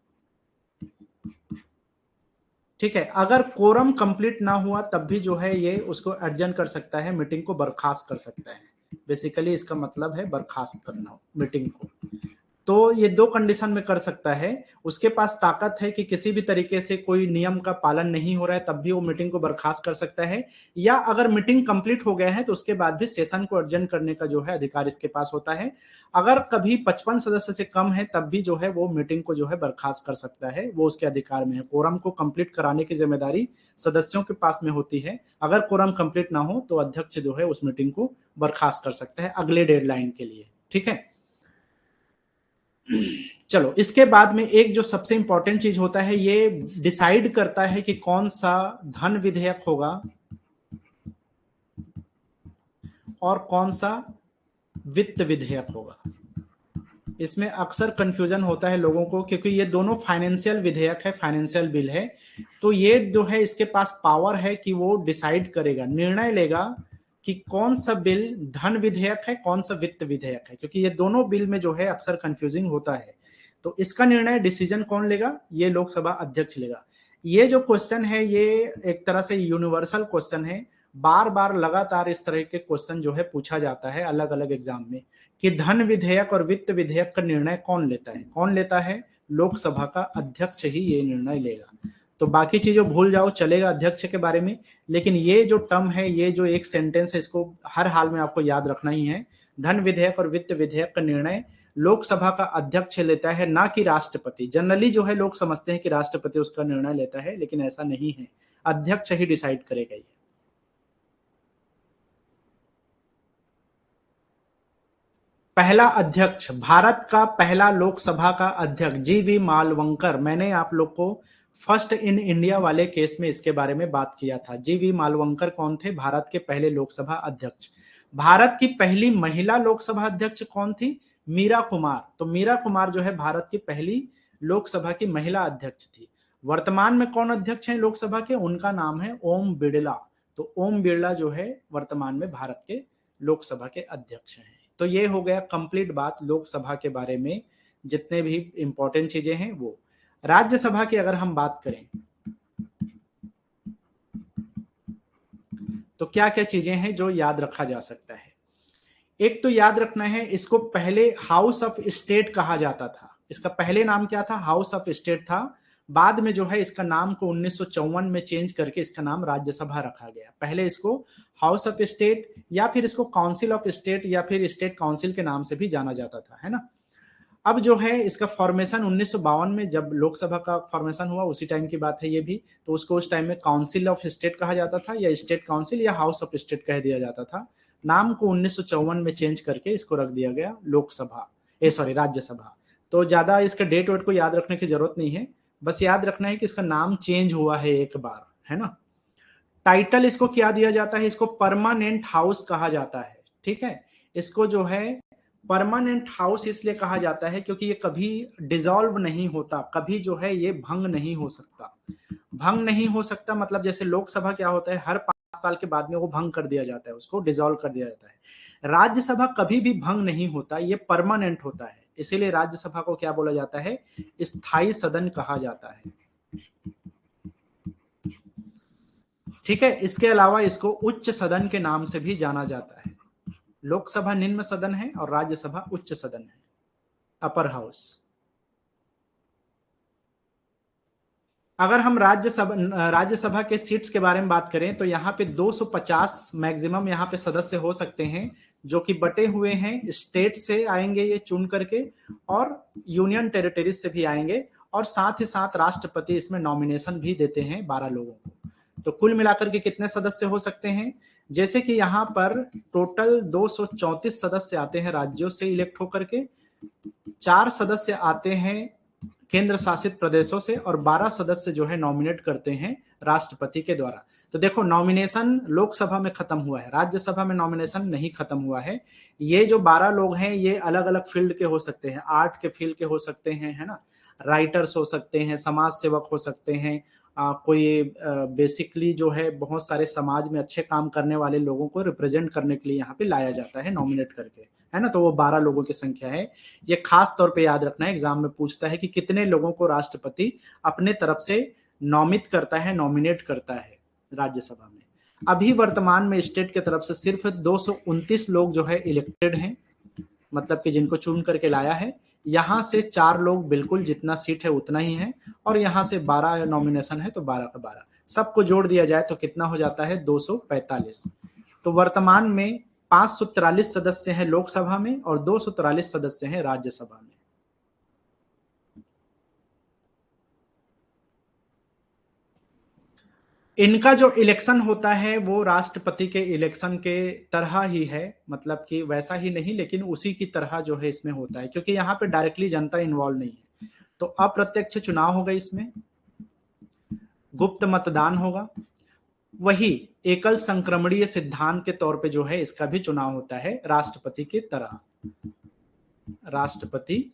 ठीक है, अगर कोरम कंप्लीट ना हुआ तब भी जो है ये उसको एडजर्न कर सकता है, मीटिंग को बर्खास्त कर सकता है। बेसिकली इसका मतलब है बर्खास्त करना मीटिंग को। तो ये 2 कंडीशन में कर सकता है। उसके पास ताकत है कि किसी भी तरीके से कोई नियम का पालन नहीं हो रहा है तब भी वो मीटिंग को बर्खास्त कर सकता है, या अगर मीटिंग कंप्लीट हो गया है तो उसके बाद भी सेशन को अर्जन करने का जो है अधिकार इसके पास होता है। अगर कभी 55 सदस्य से कम है तब भी जो है वो मीटिंग को जो है बर्खास्त कर सकता है, वो उसके अधिकार में है। कोरम को कंप्लीट कराने की जिम्मेदारी सदस्यों के पास में होती है। अगर कोरम कंप्लीट ना हो तो अध्यक्ष जो है उस मीटिंग को बर्खास्त कर सकता है अगले डेडलाइन के लिए। ठीक है, चलो इसके बाद में एक जो सबसे इंपॉर्टेंट चीज होता है, ये डिसाइड करता है कि कौन सा धन विधेयक होगा और कौन सा वित्त विधेयक होगा। इसमें अक्सर कंफ्यूजन होता है लोगों को, क्योंकि ये दोनों फाइनेंशियल विधेयक है, फाइनेंशियल बिल है। तो ये जो है इसके पास पावर है कि वो डिसाइड करेगा, निर्णय लेगा कि कौन सा बिल धन विधेयक है, कौन सा वित्त विधेयक है, क्योंकि ये दोनों बिल में जो है अक्सर कंफ्यूजिंग होता है। तो इसका निर्णय डिसीजन कौन लेगा? ये लोकसभा अध्यक्ष लेगा। ये जो क्वेश्चन है ये एक तरह से यूनिवर्सल क्वेश्चन है। बार बार लगातार इस तरह के क्वेश्चन जो है पूछा जाता है अलग अलग एग्जाम में, कि धन विधेयक और वित्त विधेयक का निर्णय कौन लेता है? कौन लेता है? लोकसभा का अध्यक्ष ही ये निर्णय लेगा। तो बाकी चीजों भूल जाओ, चलेगा अध्यक्ष के बारे में, लेकिन ये जो टर्म है, ये जो एक सेंटेंस है, इसको हर हाल में आपको याद रखना ही है। धन विधेयक और वित्त विधेयक का निर्णय लोकसभा का अध्यक्ष लेता है, ना कि राष्ट्रपति। जनरली जो है लोग समझते हैं कि राष्ट्रपति उसका निर्णय लेता है, लेकिन ऐसा नहीं है, अध्यक्ष ही डिसाइड करेगा ये। पहला अध्यक्ष, भारत का पहला लोकसभा का अध्यक्ष जीवी मालवंकर। मैंने आप लोग को फर्स्ट इन इंडिया वाले केस में इसके बारे में बात किया था। जीवी मालवंकर कौन थे? भारत के पहले लोकसभा अध्यक्ष। भारत की पहली महिला लोकसभा अध्यक्ष कौन थी? मीरा कुमार। तो मीरा कुमार जो है भारत की पहली लोकसभा की महिला अध्यक्ष थी। वर्तमान में कौन अध्यक्ष हैं लोकसभा के? उनका नाम है ओम बिड़ला। तो ओम बिड़ला जो है वर्तमान में भारत के लोकसभा के अध्यक्ष हैं। तो ये हो गया कंप्लीट बात लोकसभा के बारे में, जितने भी इंपॉर्टेंट चीजें हैं वो। राज्यसभा की अगर हम बात करें तो क्या क्या चीजें हैं जो याद रखा जा सकता है? एक तो याद रखना है, इसको पहले हाउस ऑफ स्टेट कहा जाता था। इसका पहले नाम क्या था? हाउस ऑफ स्टेट था। बाद में जो है इसका नाम को 1954 में चेंज करके इसका नाम राज्यसभा रखा गया। पहले इसको हाउस ऑफ स्टेट या फिर इसको काउंसिल ऑफ स्टेट या फिर स्टेट काउंसिल के नाम से भी जाना जाता था, है ना। अब जो है इसका फॉर्मेशन 1952 में जब लोकसभा का फॉर्मेशन हुआ, उसी टाइम की बात है ये भी। तो उसको उस टाइम में काउंसिल ऑफ स्टेट कहा जाता था, या स्टेट काउंसिल या हाउस ऑफ स्टेट कह दिया जाता था। नाम को 1954 में चेंज करके इसको रख दिया गया लोकसभा, राज्यसभा। तो ज्यादा इसका डेट वेट को याद रखने की जरूरत नहीं है, बस याद रखना है कि इसका नाम चेंज हुआ है एक बार, है ना। टाइटल इसको क्या दिया जाता है? इसको परमानेंट हाउस कहा जाता है, ठीक है। इसको जो है परमानेंट हाउस इसलिए कहा जाता है क्योंकि ये कभी डिसॉल्व नहीं होता, कभी जो है ये भंग नहीं हो सकता। भंग नहीं हो सकता मतलब जैसे लोकसभा क्या होता है, हर 5 साल के बाद में वो भंग कर दिया जाता है, उसको डिसॉल्व कर दिया जाता है। राज्यसभा कभी भी भंग नहीं होता, ये परमानेंट होता है। इसीलिए राज्यसभा को क्या बोला जाता है? स्थायी सदन कहा जाता है, ठीक है। इसके अलावा इसको उच्च सदन के नाम से भी जाना जाता है। लोकसभा निम्न सदन है और राज्यसभा उच्च सदन है, अपर हाउस। अगर हम राज्यसभा के सीट्स के बारे में बात करें तो यहाँ पे 250 मैक्सिमम यहाँ पे सदस्य हो सकते हैं, जो कि बटे हुए हैं। स्टेट से आएंगे ये चुन करके, और यूनियन टेरिटरीज से भी आएंगे, और साथ ही साथ राष्ट्रपति इसमें नॉमिनेशन भी देते हैं 12 लोगों को। तो कुल मिलाकर के कितने सदस्य हो सकते हैं? जैसे कि यहाँ पर टोटल 234 सदस्य आते हैं राज्यों से इलेक्ट होकर के, 4 सदस्य आते हैं केंद्र शासित प्रदेशों से, और 12 सदस्य जो है नॉमिनेट करते हैं राष्ट्रपति के द्वारा। तो देखो नॉमिनेशन लोकसभा में खत्म हुआ है, राज्यसभा में नॉमिनेशन नहीं खत्म हुआ है। ये जो 12 लोग हैं ये अलग अलग फील्ड के हो सकते हैं, आर्ट के फील्ड के हो सकते हैं, है ना, राइटर्स हो सकते हैं, समाज सेवक हो सकते हैं, कोई बेसिकली जो है बहुत सारे समाज में अच्छे काम करने वाले लोगों को रिप्रेजेंट करने के लिए यहाँ पे लाया जाता है नॉमिनेट करके, है ना। तो वो 12 लोगों की संख्या है। ये खास तौर पे याद रखना है, एग्जाम में पूछता है कि कितने लोगों को राष्ट्रपति अपने तरफ से नॉमित करता है, नॉमिनेट करता है राज्यसभा में। अभी वर्तमान में स्टेट की तरफ से सिर्फ 229 लोग जो है इलेक्टेड हैं, मतलब कि जिनको चुन करके लाया है। यहां से 4 लोग बिल्कुल जितना सीट है उतना ही है, और यहां से 12 नॉमिनेशन है तो 12 का 12 सबको जोड़ दिया जाए तो कितना हो जाता है? 245। तो वर्तमान में 543 सदस्य हैं लोकसभा में और 243 सदस्य हैं राज्यसभा में। इनका जो इलेक्शन होता है वो राष्ट्रपति के इलेक्शन के तरह ही है, मतलब कि वैसा ही नहीं लेकिन उसी की तरह जो है इसमें होता है, क्योंकि यहाँ पे डायरेक्टली जनता इन्वॉल्व नहीं है। तो अप्रत्यक्ष चुनाव होगा, इसमें गुप्त मतदान होगा, वही एकल संक्रमणीय सिद्धांत के तौर पे जो है इसका भी चुनाव होता है राष्ट्रपति की तरह, राष्ट्रपति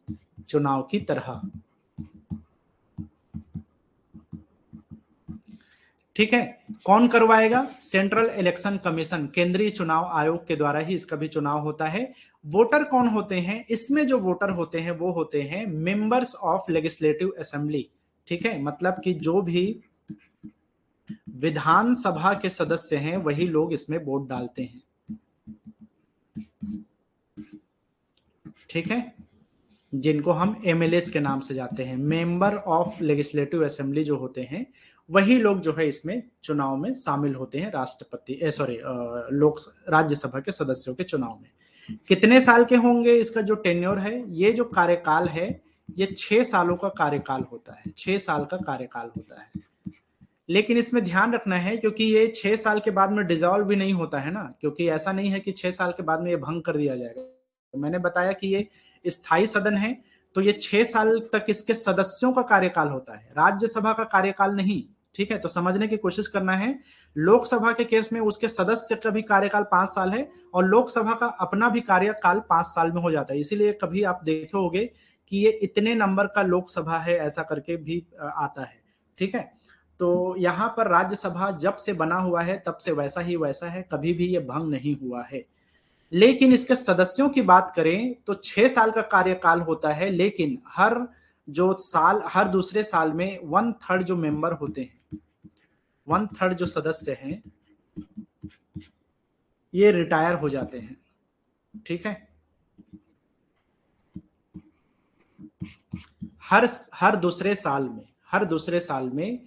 चुनाव की तरह। ठीक है। कौन करवाएगा? सेंट्रल इलेक्शन कमीशन, केंद्रीय चुनाव आयोग के द्वारा ही इसका भी चुनाव होता है। वोटर कौन होते हैं? इसमें जो वोटर होते हैं वो होते हैं मेंबर्स ऑफ लेजिस्लेटिव असेंबली। ठीक है, मतलब कि जो भी विधानसभा के सदस्य हैं वही लोग इसमें वोट डालते हैं। ठीक है, जिनको हम एमएलएस के नाम से जाते हैं, मेंबर ऑफ लेजिस्लेटिव असेंबली जो होते हैं वही लोग जो है इसमें चुनाव में शामिल होते हैं, राष्ट्रपति लोक राज्यसभा के सदस्यों के चुनाव में। कितने साल के होंगे? इसका जो टेन्योर है, ये जो कार्यकाल है, ये 6 सालों का कार्यकाल होता है। 6 साल का कार्यकाल होता है। लेकिन इसमें ध्यान रखना है, क्योंकि ये 6 साल के बाद में डिसॉल्व भी नहीं होता है ना, क्योंकि ऐसा नहीं है कि 6 साल के बाद में ये भंग कर दिया जाएगा। तो मैंने बताया कि ये स्थायी सदन है, तो ये 6 साल तक इसके सदस्यों का कार्यकाल होता है, राज्यसभा का कार्यकाल नहीं। ठीक है, तो समझने की कोशिश करना है। लोकसभा के केस में उसके सदस्य का भी कार्यकाल 5 साल है और लोकसभा का अपना भी कार्यकाल 5 साल में हो जाता है। इसीलिए कभी आप देखे होंगे कि ये इतने नंबर का लोकसभा है, ऐसा करके भी आता है। ठीक है, तो यहाँ पर राज्यसभा जब से बना हुआ है तब से वैसा ही वैसा है, कभी भी ये भंग नहीं हुआ है। लेकिन इसके सदस्यों की बात करें तो 6 साल का कार्यकाल होता है, लेकिन हर दूसरे साल में 1/3 जो मेंबर होते हैं, 1/3 जो सदस्य हैं, ये रिटायर हो जाते हैं। ठीक है, हर दूसरे साल में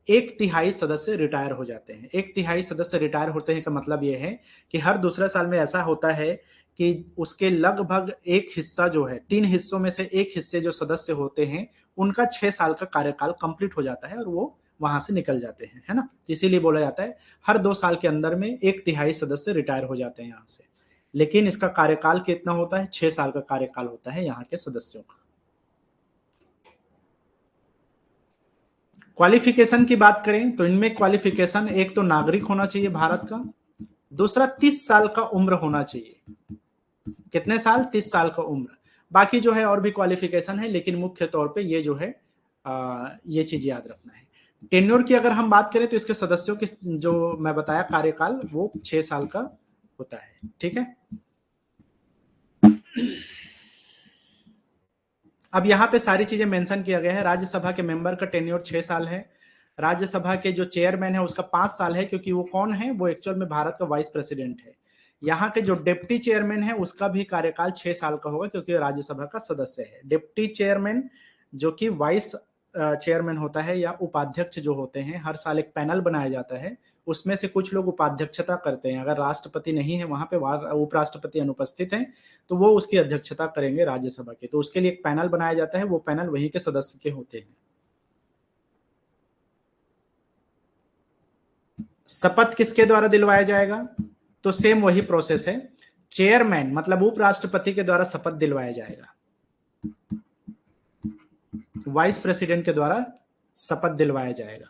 1/3 सदस्य रिटायर हो जाते हैं। 1/3 सदस्य रिटायर होते हैं का मतलब यह है कि हर दूसरे साल में ऐसा होता है कि उसके लगभग एक हिस्सा जो है, 3 हिस्सों में से एक हिस्से जो सदस्य होते हैं, उनका 6 साल का कार्यकाल कंप्लीट हो जाता है और वो वहां से निकल जाते हैं, है ना। इसीलिए बोला जाता है हर 2 साल के अंदर में 1/3 सदस्य रिटायर हो जाते हैं यहाँ से। लेकिन इसका कार्यकाल कितना होता है? 6 साल का कार्यकाल होता है यहाँ के सदस्यों का। क्वालिफिकेशन की बात करें तो इनमें क्वालिफिकेशन, एक तो नागरिक होना चाहिए भारत का, दूसरा 30 साल का उम्र होना चाहिए। कितने साल? 30 साल का उम्र। बाकी जो है और भी क्वालिफिकेशन है, लेकिन मुख्य तौर पे ये जो है ये चीज याद रखना है। टेन्योर की अगर हम बात करें तो इसके सदस्यों की जो मैं बताया कार्यकाल, वो 6 साल का होता है। ठीक है, अब यहाँ पे सारी चीजें मेंशन किया गया है। राज्यसभा के मेंबर का टेन्योर 6 साल है। राज्यसभा के जो चेयरमैन है उसका 5 साल है, क्योंकि वो कौन है? वो एक्चुअल में भारत का वाइस प्रेसिडेंट है। यहाँ के जो डिप्टी चेयरमैन है उसका भी कार्यकाल 6 साल का होगा, क्योंकि राज्यसभा का सदस्य है। डिप्टी चेयरमैन जो कि वाइस चेयरमैन होता है या उपाध्यक्ष जो होते हैं, हर साल एक पैनल बनाया जाता है, उसमें से कुछ लोग उपाध्यक्षता करते हैं। अगर राष्ट्रपति नहीं है वहां पे, उपराष्ट्रपति अनुपस्थित है, तो वो उसकी अध्यक्षता करेंगे राज्यसभा की। तो उसके लिए एक पैनल बनाया जाता है, वो पैनल वहीं के सदस्य के होते हैं। शपथ किसके द्वारा दिलवाया जाएगा? तो सेम वही प्रोसेस है। चेयरमैन मतलब उपराष्ट्रपति के द्वारा शपथ दिलवाया जाएगा, वाइस प्रेसिडेंट के द्वारा शपथ दिलवाया जाएगा।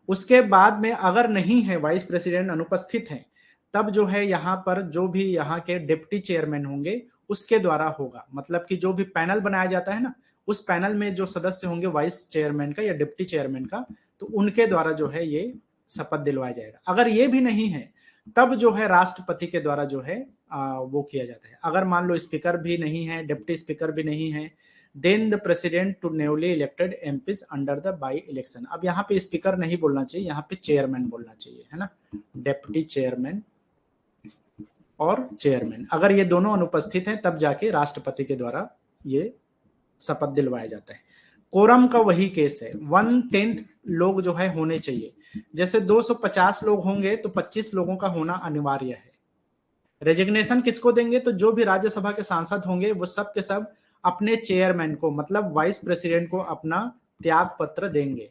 उसके बाद में अगर नहीं है, वाइस प्रेसिडेंट अनुपस्थित है, तब जो है यहाँ पर जो भी यहाँ के डिप्टी चेयरमैन होंगे उसके द्वारा होगा। मतलब कि जो भी पैनल बनाया जाता है ना, उस पैनल में जो सदस्य होंगे वाइस चेयरमैन का या डिप्टी चेयरमैन का, तो उनके द्वारा जो है ये शपथ दिलवाया जाएगा। अगर ये भी नहीं है तब जो है राष्ट्रपति के द्वारा जो है वो किया जाता है। अगर मान लो स्पीकर भी नहीं है, डिप्टी स्पीकर भी नहीं है, then the president to newly elected MPs under the by election. अब यहाँ पे स्पीकर नहीं बोलना चाहिए, यहाँ पे चेयरमैन बोलना चाहिए, है ना। डेप्यूटी चेयरमैन और चेयरमैन, अगर ये दोनों अनुपस्थित हैं तब जाके राष्ट्रपति के द्वारा ये शपथ दिलवाया जाता है। कोरम का वही केस है, 1/10 लोग जो है होने चाहिए। जैसे 250 लोग होंगे तो 25 लोगों का होना अनिवार्य है। रेजिग्नेशन किसको देंगे? तो जो भी राज्यसभा के सांसद होंगे वो सब के सब अपने चेयरमैन को, मतलब वाइस प्रेसिडेंट को अपना त्याग पत्र देंगे।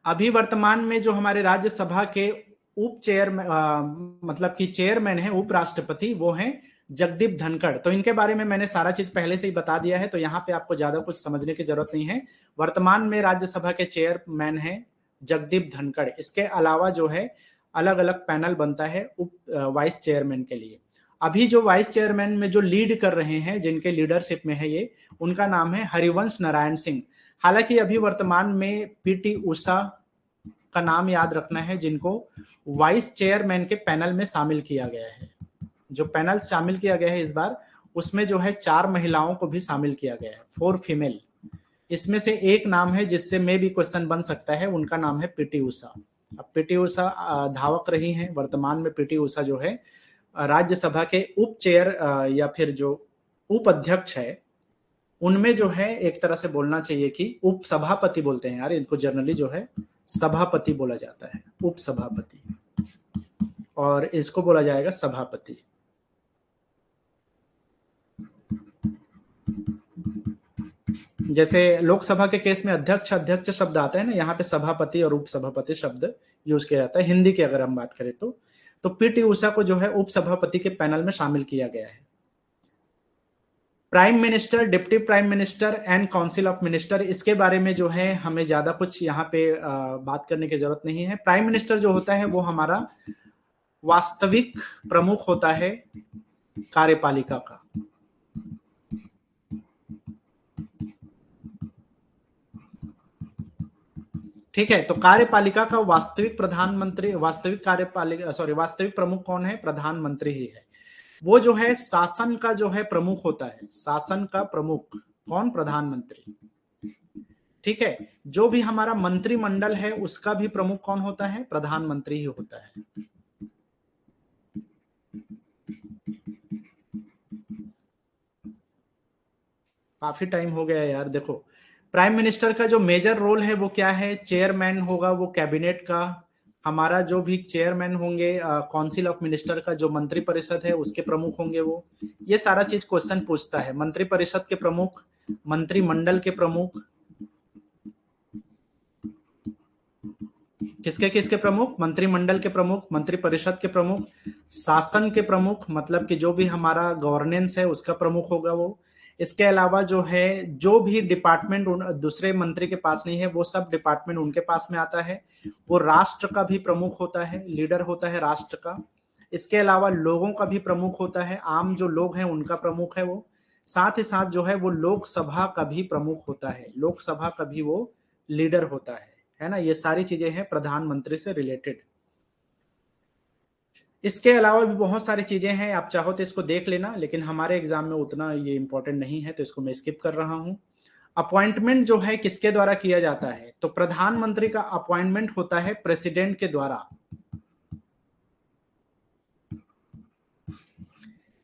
अभी वर्तमान में जो हमारे राज्यसभा के उप चेयरमैन मतलब कि चेयरमैन है उपराष्ट्रपति, वो हैं जगदीप धनखड़। तो इनके बारे में मैंने सारा चीज पहले से ही बता दिया है, तो यहाँ पे आपको ज्यादा कुछ समझने की जरूरत नहीं है। वर्तमान में राज्यसभा के चेयरमैन है जगदीप धनखड़। इसके अलावा जो है अलग अलग पैनल बनता है उप वाइस चेयरमैन के लिए। अभी जो वाइस चेयरमैन में जो लीड कर रहे हैं, जिनके लीडरशिप में है ये, उनका नाम है हरिवंश नारायण सिंह। हालांकि अभी वर्तमान में पीटी उषा का नाम याद रखना है, जिनको वाइस चेयरमैन के पैनल में शामिल किया गया है। जो पैनल शामिल किया गया है इस बार, उसमें जो है 4 महिलाओं को भी शामिल किया गया है, 4 फीमेल। इसमें से एक नाम है जिससे में भी क्वेश्चन बन सकता है, उनका नाम है पीटी उषा। अब पीटी उषा धावक रही हैं, वर्तमान में पीटी उषा जो है राज्यसभा के उप चेयर या फिर जो उप अध्यक्ष है, उनमें जो है एक तरह से बोलना चाहिए कि उप सभापति बोलते हैं यार इनको, जनरली जो है सभापति बोला जाता है, उप सभापति, और इसको बोला जाएगा सभापति। जैसे लोकसभा के केस में अध्यक्ष अध्यक्ष शब्द आता है ना, यहाँ पे सभापति और उप सभापति शब्द यूज किया जाता है हिंदी की अगर हम बात करें तो पीटी उषा को जो है उप सभापति के पैनल में शामिल किया गया है। Prime minister, deputy prime minister and council of minister, इसके बारे में जो है हमें ज्यादा कुछ यहाँ पे बात करने की जरूरत नहीं है। प्राइम मिनिस्टर जो होता है वो हमारा वास्तविक प्रमुख होता है कार्यपालिका का। ठीक है, तो कार्यपालिका का वास्तविक प्रधानमंत्री, वास्तविक प्रमुख कौन है? प्रधानमंत्री ही है। वो जो है शासन का जो है प्रमुख होता है, शासन का प्रमुख कौन? प्रधानमंत्री। ठीक है, जो भी हमारा मंत्रिमंडल है उसका भी प्रमुख कौन होता है? प्रधानमंत्री ही होता है। काफी टाइम हो गया यार। देखो, प्राइम मिनिस्टर का जो मेजर रोल है वो क्या है? चेयरमैन होगा वो कैबिनेट का, हमारा जो भी चेयरमैन होंगे काउंसिल ऑफ मिनिस्टर का, जो मंत्री परिषद है उसके प्रमुख होंगे वो। ये सारा चीज क्वेश्चन पूछता है। मंत्री परिषद के प्रमुख, मंत्रिमंडल के प्रमुख, किसके किसके प्रमुख? मंत्रिमंडल के प्रमुख, मंत्री परिषद के प्रमुख, शासन के प्रमुख, मतलब कि जो भी हमारा गवर्नेंस है उसका प्रमुख होगा वो। इसके अलावा जो है जो भी डिपार्टमेंट दूसरे मंत्री के पास नहीं है वो सब डिपार्टमेंट उनके पास में आता है। वो राष्ट्र का भी प्रमुख होता है, लीडर होता है राष्ट्र का। इसके अलावा लोगों का भी प्रमुख होता है, आम जो लोग हैं उनका प्रमुख है वो। साथ ही साथ जो है वो लोकसभा का भी प्रमुख होता है, लोकसभा का भी वो लीडर होता है ना। ये सारी चीजें हैं प्रधानमंत्री से रिलेटेड। इसके अलावा भी बहुत सारी चीजें हैं, आप चाहो तो इसको देख लेना, लेकिन हमारे एग्जाम में उतना ये इंपॉर्टेंट नहीं है तो इसको मैं स्किप कर रहा हूं। अपॉइंटमेंट जो है किसके द्वारा किया जाता है? तो प्रधानमंत्री का अपॉइंटमेंट होता है प्रेसिडेंट के द्वारा।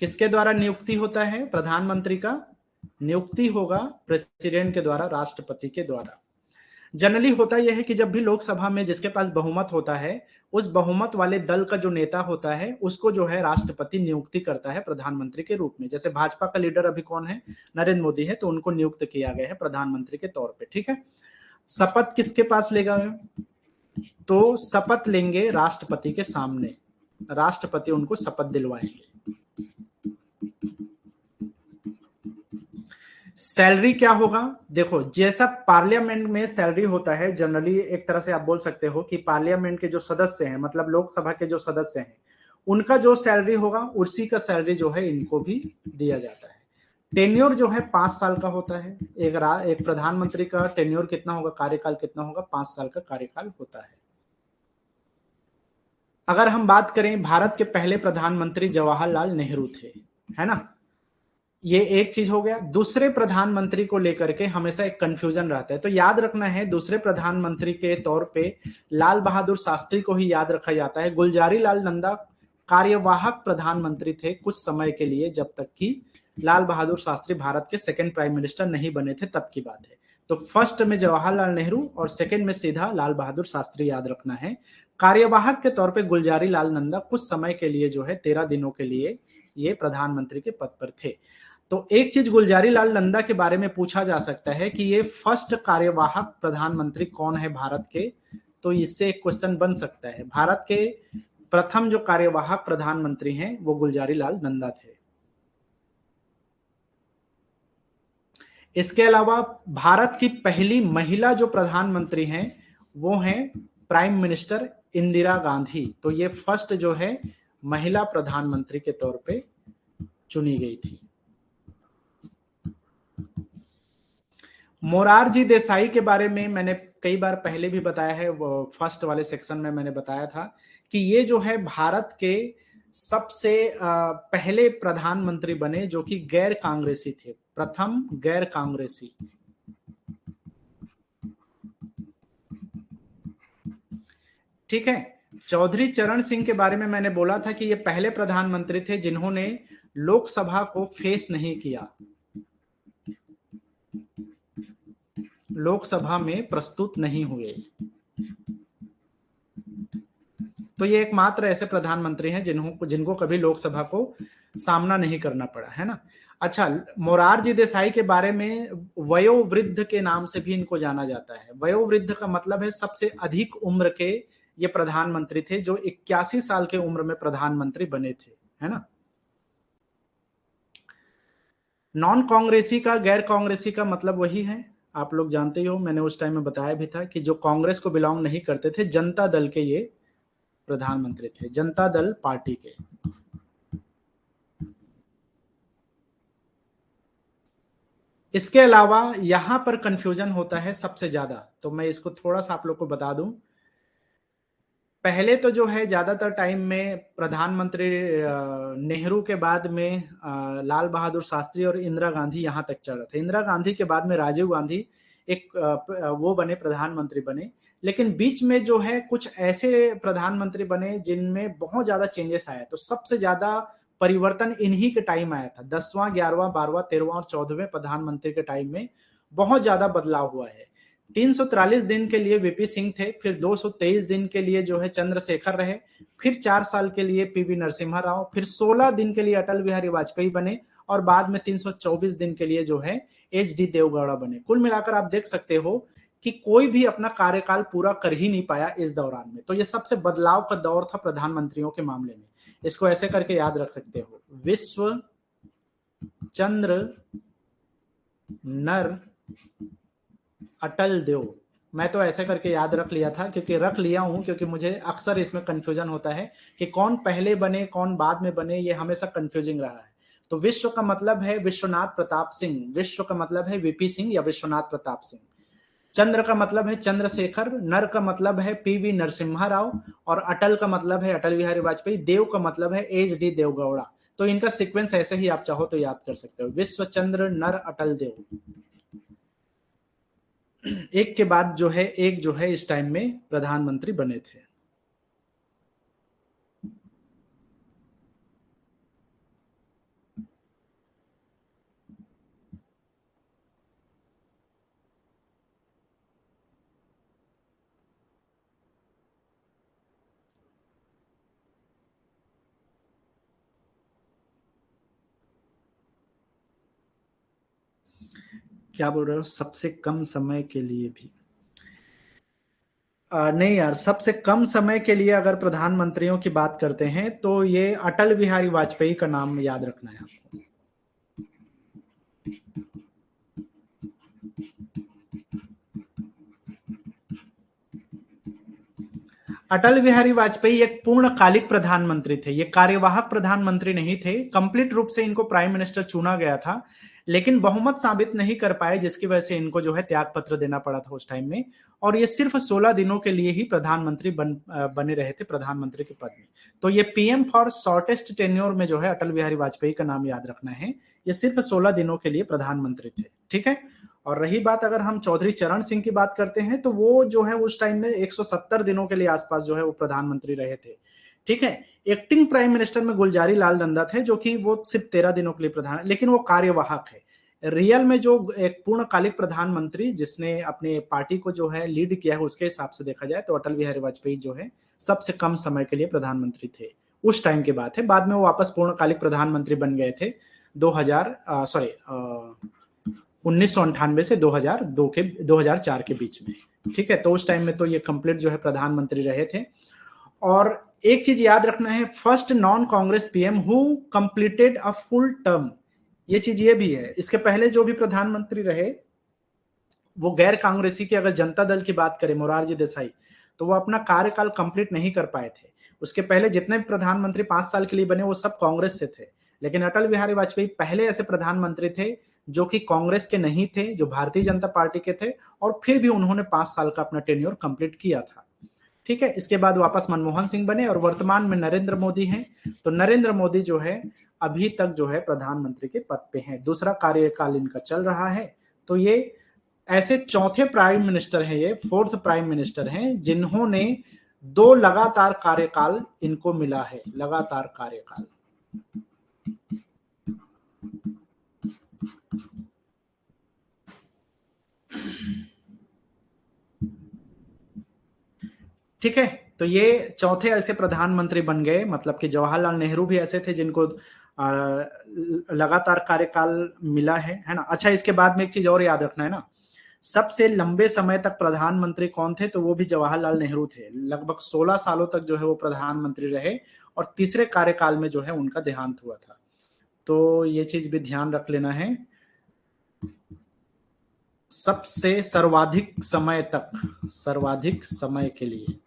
किसके द्वारा नियुक्ति होता है? प्रधानमंत्री का नियुक्ति होगा प्रेसिडेंट के द्वारा, राष्ट्रपति के द्वारा। जनरली होता यह है कि जब भी लोकसभा में जिसके पास बहुमत होता है, उस बहुमत वाले दल का जो नेता होता है उसको जो है राष्ट्रपति नियुक्ति करता है प्रधानमंत्री के रूप में। जैसे भाजपा का लीडर अभी कौन है? नरेंद्र मोदी है, तो उनको नियुक्त किया गया है प्रधानमंत्री के तौर पे। ठीक है, शपथ किसके पास लेगा? तो शपथ लेंगे राष्ट्रपति के सामने, राष्ट्रपति उनको शपथ दिलवाएंगे। सैलरी क्या होगा? देखो, जैसा पार्लियामेंट में सैलरी होता है, जनरली एक तरह से आप बोल सकते हो कि पार्लियामेंट के जो सदस्य हैं, मतलब लोकसभा के जो सदस्य हैं, उनका जो सैलरी होगा उसी का सैलरी जो है इनको भी दिया जाता है। टेन्योर जो है 5 साल का होता है। एक प्रधानमंत्री का टेन्योर कितना होगा, कार्यकाल कितना होगा? 5 साल का कार्यकाल होता है। अगर हम बात करें, भारत के पहले प्रधानमंत्री जवाहरलाल नेहरू थे, है ना। ये एक चीज हो गया। दूसरे प्रधानमंत्री को लेकर के हमेशा एक कंफ्यूजन रहता है, तो याद रखना है दूसरे प्रधानमंत्री के तौर पे लाल बहादुर शास्त्री को ही याद रखा जाता है। गुलजारी लाल नंदा कार्यवाहक प्रधानमंत्री थे कुछ समय के लिए, जब तक कि लाल बहादुर शास्त्री भारत के सेकंड प्राइम मिनिस्टर नहीं बने थे, तब की बात है। तो फर्स्ट में जवाहरलाल नेहरू और सेकंड में सीधा लाल बहादुर शास्त्री याद रखना है। कार्यवाहक के तौर पर गुलजारी लाल नंदा कुछ समय के लिए जो है 13 दिनों के लिए ये प्रधानमंत्री के पद पर थे। तो एक चीज गुलजारी लाल नंदा के बारे में पूछा जा सकता है कि ये फर्स्ट कार्यवाहक प्रधानमंत्री कौन है भारत के, तो इससे एक क्वेश्चन बन सकता है। भारत के प्रथम जो कार्यवाहक प्रधानमंत्री हैं वो गुलजारी लाल नंदा थे। इसके अलावा भारत की पहली महिला जो प्रधानमंत्री हैं वो हैं प्राइम मिनिस्टर इंदिरा गांधी। तो ये फर्स्ट जो है महिला प्रधानमंत्री के तौर पे चुनी गई थी। मोरारजी देसाई के बारे में मैंने कई बार पहले भी बताया है, वो फर्स्ट वाले सेक्शन में मैंने बताया था कि ये जो है भारत के सबसे पहले प्रधानमंत्री बने जो कि गैर कांग्रेसी थे, प्रथम गैर कांग्रेसी। ठीक है। चौधरी चरण सिंह के बारे में मैंने बोला था कि ये पहले प्रधानमंत्री थे जिन्होंने लोकसभा को फेस नहीं किया, लोकसभा में प्रस्तुत नहीं हुए। तो ये एकमात्र ऐसे प्रधानमंत्री हैं जिनको कभी लोकसभा को सामना नहीं करना पड़ा, है ना। अच्छा, मोरारजी देसाई के बारे में वयोवृद्ध के नाम से भी इनको जाना जाता है। वयोवृद्ध का मतलब है सबसे अधिक उम्र के ये प्रधानमंत्री थे, जो 81 साल के उम्र में प्रधानमंत्री बने थे, है ना। नॉन कांग्रेसी का, गैर कांग्रेसी का मतलब वही है, आप लोग जानते ही हो, मैंने उस टाइम में बताया भी था कि जो कांग्रेस को बिलोंग नहीं करते थे, जनता दल के ये प्रधानमंत्री थे, जनता दल पार्टी के। इसके अलावा यहां पर कंफ्यूजन होता है सबसे ज्यादा, तो मैं इसको थोड़ा सा आप लोग को बता दूं। पहले तो जो है ज्यादातर टाइम में प्रधानमंत्री नेहरू के बाद में लाल बहादुर शास्त्री और इंदिरा गांधी यहां तक चल रहे थे। इंदिरा गांधी के बाद में राजीव गांधी एक वो बने, प्रधानमंत्री बने। लेकिन बीच में जो है कुछ ऐसे प्रधानमंत्री बने जिनमें बहुत ज्यादा चेंजेस आए। तो सबसे ज्यादा परिवर्तन इन्हीं के टाइम आया था, 10वां, 11वां, 12वां, 13वां और 14वें प्रधानमंत्री के टाइम में बहुत ज्यादा बदलाव हुआ है। 343 दिन के लिए वीपी सिंह थे, फिर 223 दिन के लिए जो है चंद्रशेखर रहे, फिर 4 साल के लिए पीवी नरसिम्हा राव, फिर 16 दिन के लिए अटल बिहारी वाजपेयी बने, और बाद में 324 दिन के लिए जो है एचडी देवगौड़ा बने। कुल मिलाकर आप देख सकते हो कि कोई भी अपना कार्यकाल पूरा कर ही नहीं पाया इस दौरान में। तो ये सबसे बदलाव का दौर था प्रधानमंत्रियों के मामले में। इसको ऐसे करके याद रख सकते हो, विश्व चंद्र नर अटल देव। मैं तो ऐसे करके याद रख लिया था, क्योंकि मुझे अक्सर इसमें कंफ्यूजन होता है कि कौन पहले बने कौन बाद में बने, ये हमेशा कंफ्यूजिंग रहा है। तो विश्व का मतलब है विश्वनाथ प्रताप सिंह, विश्व का मतलब है वीपी सिंह या विश्वनाथ प्रताप सिंह। चंद्र का मतलब है चंद्रशेखर, नर का मतलब है पीवी नरसिम्हा राव, और अटल का मतलब है अटल बिहारी वाजपेयी, देव का मतलब है एच डी देवगौड़ा। तो इनका सीक्वेंस ऐसे ही आप चाहो तो याद कर सकते हो, विश्व चंद्र नर अटल देव, एक के बाद जो है एक जो है इस टाइम में प्रधानमंत्री बने थे। क्या बोल रहे हो, सबसे कम समय के लिए भी? नहीं यार, सबसे कम समय के लिए अगर प्रधानमंत्रियों की बात करते हैं तो ये अटल बिहारी वाजपेयी का नाम याद रखना है आपको। अटल बिहारी वाजपेयी एक पूर्णकालिक प्रधानमंत्री थे, ये कार्यवाहक प्रधानमंत्री नहीं थे। कंप्लीट रूप से इनको प्राइम मिनिस्टर चुना गया था, लेकिन बहुमत साबित नहीं कर पाए, जिसकी वजह से इनको जो है त्याग पत्र देना पड़ा था उस टाइम में। और ये सिर्फ 16 दिनों के लिए ही प्रधानमंत्री बने रहे थे, प्रधानमंत्री के पद में। तो ये पीएम फॉर शॉर्टेस्ट टेन्योर में जो है अटल बिहारी वाजपेयी का नाम याद रखना है। ये सिर्फ 16 दिनों के लिए प्रधानमंत्री थे, ठीक है। और रही बात अगर हम चौधरी चरण सिंह की बात करते हैं, तो वो जो है उस टाइम में 170 दिनों के लिए आसपास जो है वो प्रधानमंत्री रहे थे, ठीक है। एक्टिंग प्राइम मिनिस्टर में गुलजारी लाल नंदा थे, जो कि वो सिर्फ 13 दिनों के लिए प्रधान, लेकिन वो कार्यवाहक है। रियल में जो एक पूर्णकालिक प्रधानमंत्री जिसने अपने पार्टी को जो है लीड किया है, उसके हिसाब से देखा जाए तो अटल बिहारी वाजपेयी जो है सबसे कम समय के लिए प्रधानमंत्री थे। उस टाइम की बात है, बाद में वो वापस पूर्णकालिक प्रधानमंत्री बन गए थे 1998 से 2004 के बीच में, ठीक है। तो उस टाइम में तो ये कंप्लीट जो है प्रधानमंत्री रहे थे। और एक चीज याद रखना है, first non Congress PM who completed a full term, ये चीज ये भी है। इसके पहले जो भी प्रधानमंत्री रहे वो गैर कांग्रेसी की, अगर जनता दल की बात करें मोरारजी देसाई, तो वो अपना कार्यकाल कंप्लीट नहीं कर पाए थे। उसके पहले जितने भी प्रधानमंत्री 5 साल के लिए बने वो सब कांग्रेस से थे, लेकिन अटल बिहारी वाजपेयी पहले ऐसे प्रधानमंत्री थे जो कि कांग्रेस के नहीं थे, जो भारतीय जनता पार्टी के थे, और फिर भी उन्होंने 5 साल का अपना टेन्योर कंप्लीट किया था। ठीक है, इसके बाद वापस मनमोहन सिंह बने और वर्तमान में नरेंद्र मोदी हैं। तो नरेंद्र मोदी जो है अभी तक जो है प्रधानमंत्री के पद पे हैं, दूसरा कार्यकाल इनका चल रहा है। तो ये ऐसे चौथे प्राइम मिनिस्टर हैं, ये फोर्थ प्राइम मिनिस्टर हैं जिन्होंने 2 लगातार कार्यकाल इनको मिला है, लगातार कार्यकाल। ठीक है, तो ये चौथे ऐसे प्रधानमंत्री बन गए, मतलब कि जवाहरलाल नेहरू भी ऐसे थे जिनको लगातार कार्यकाल मिला है ना। अच्छा, इसके बाद में एक चीज और याद रखना है ना, सबसे लंबे समय तक प्रधानमंत्री कौन थे, तो वो भी जवाहरलाल नेहरू थे। लगभग 16 सालों तक जो है वो प्रधानमंत्री रहे और तीसरे कार्यकाल में जो है उनका देहांत हुआ था। तो ये चीज भी ध्यान रख लेना है। सबसे सर्वाधिक समय के लिए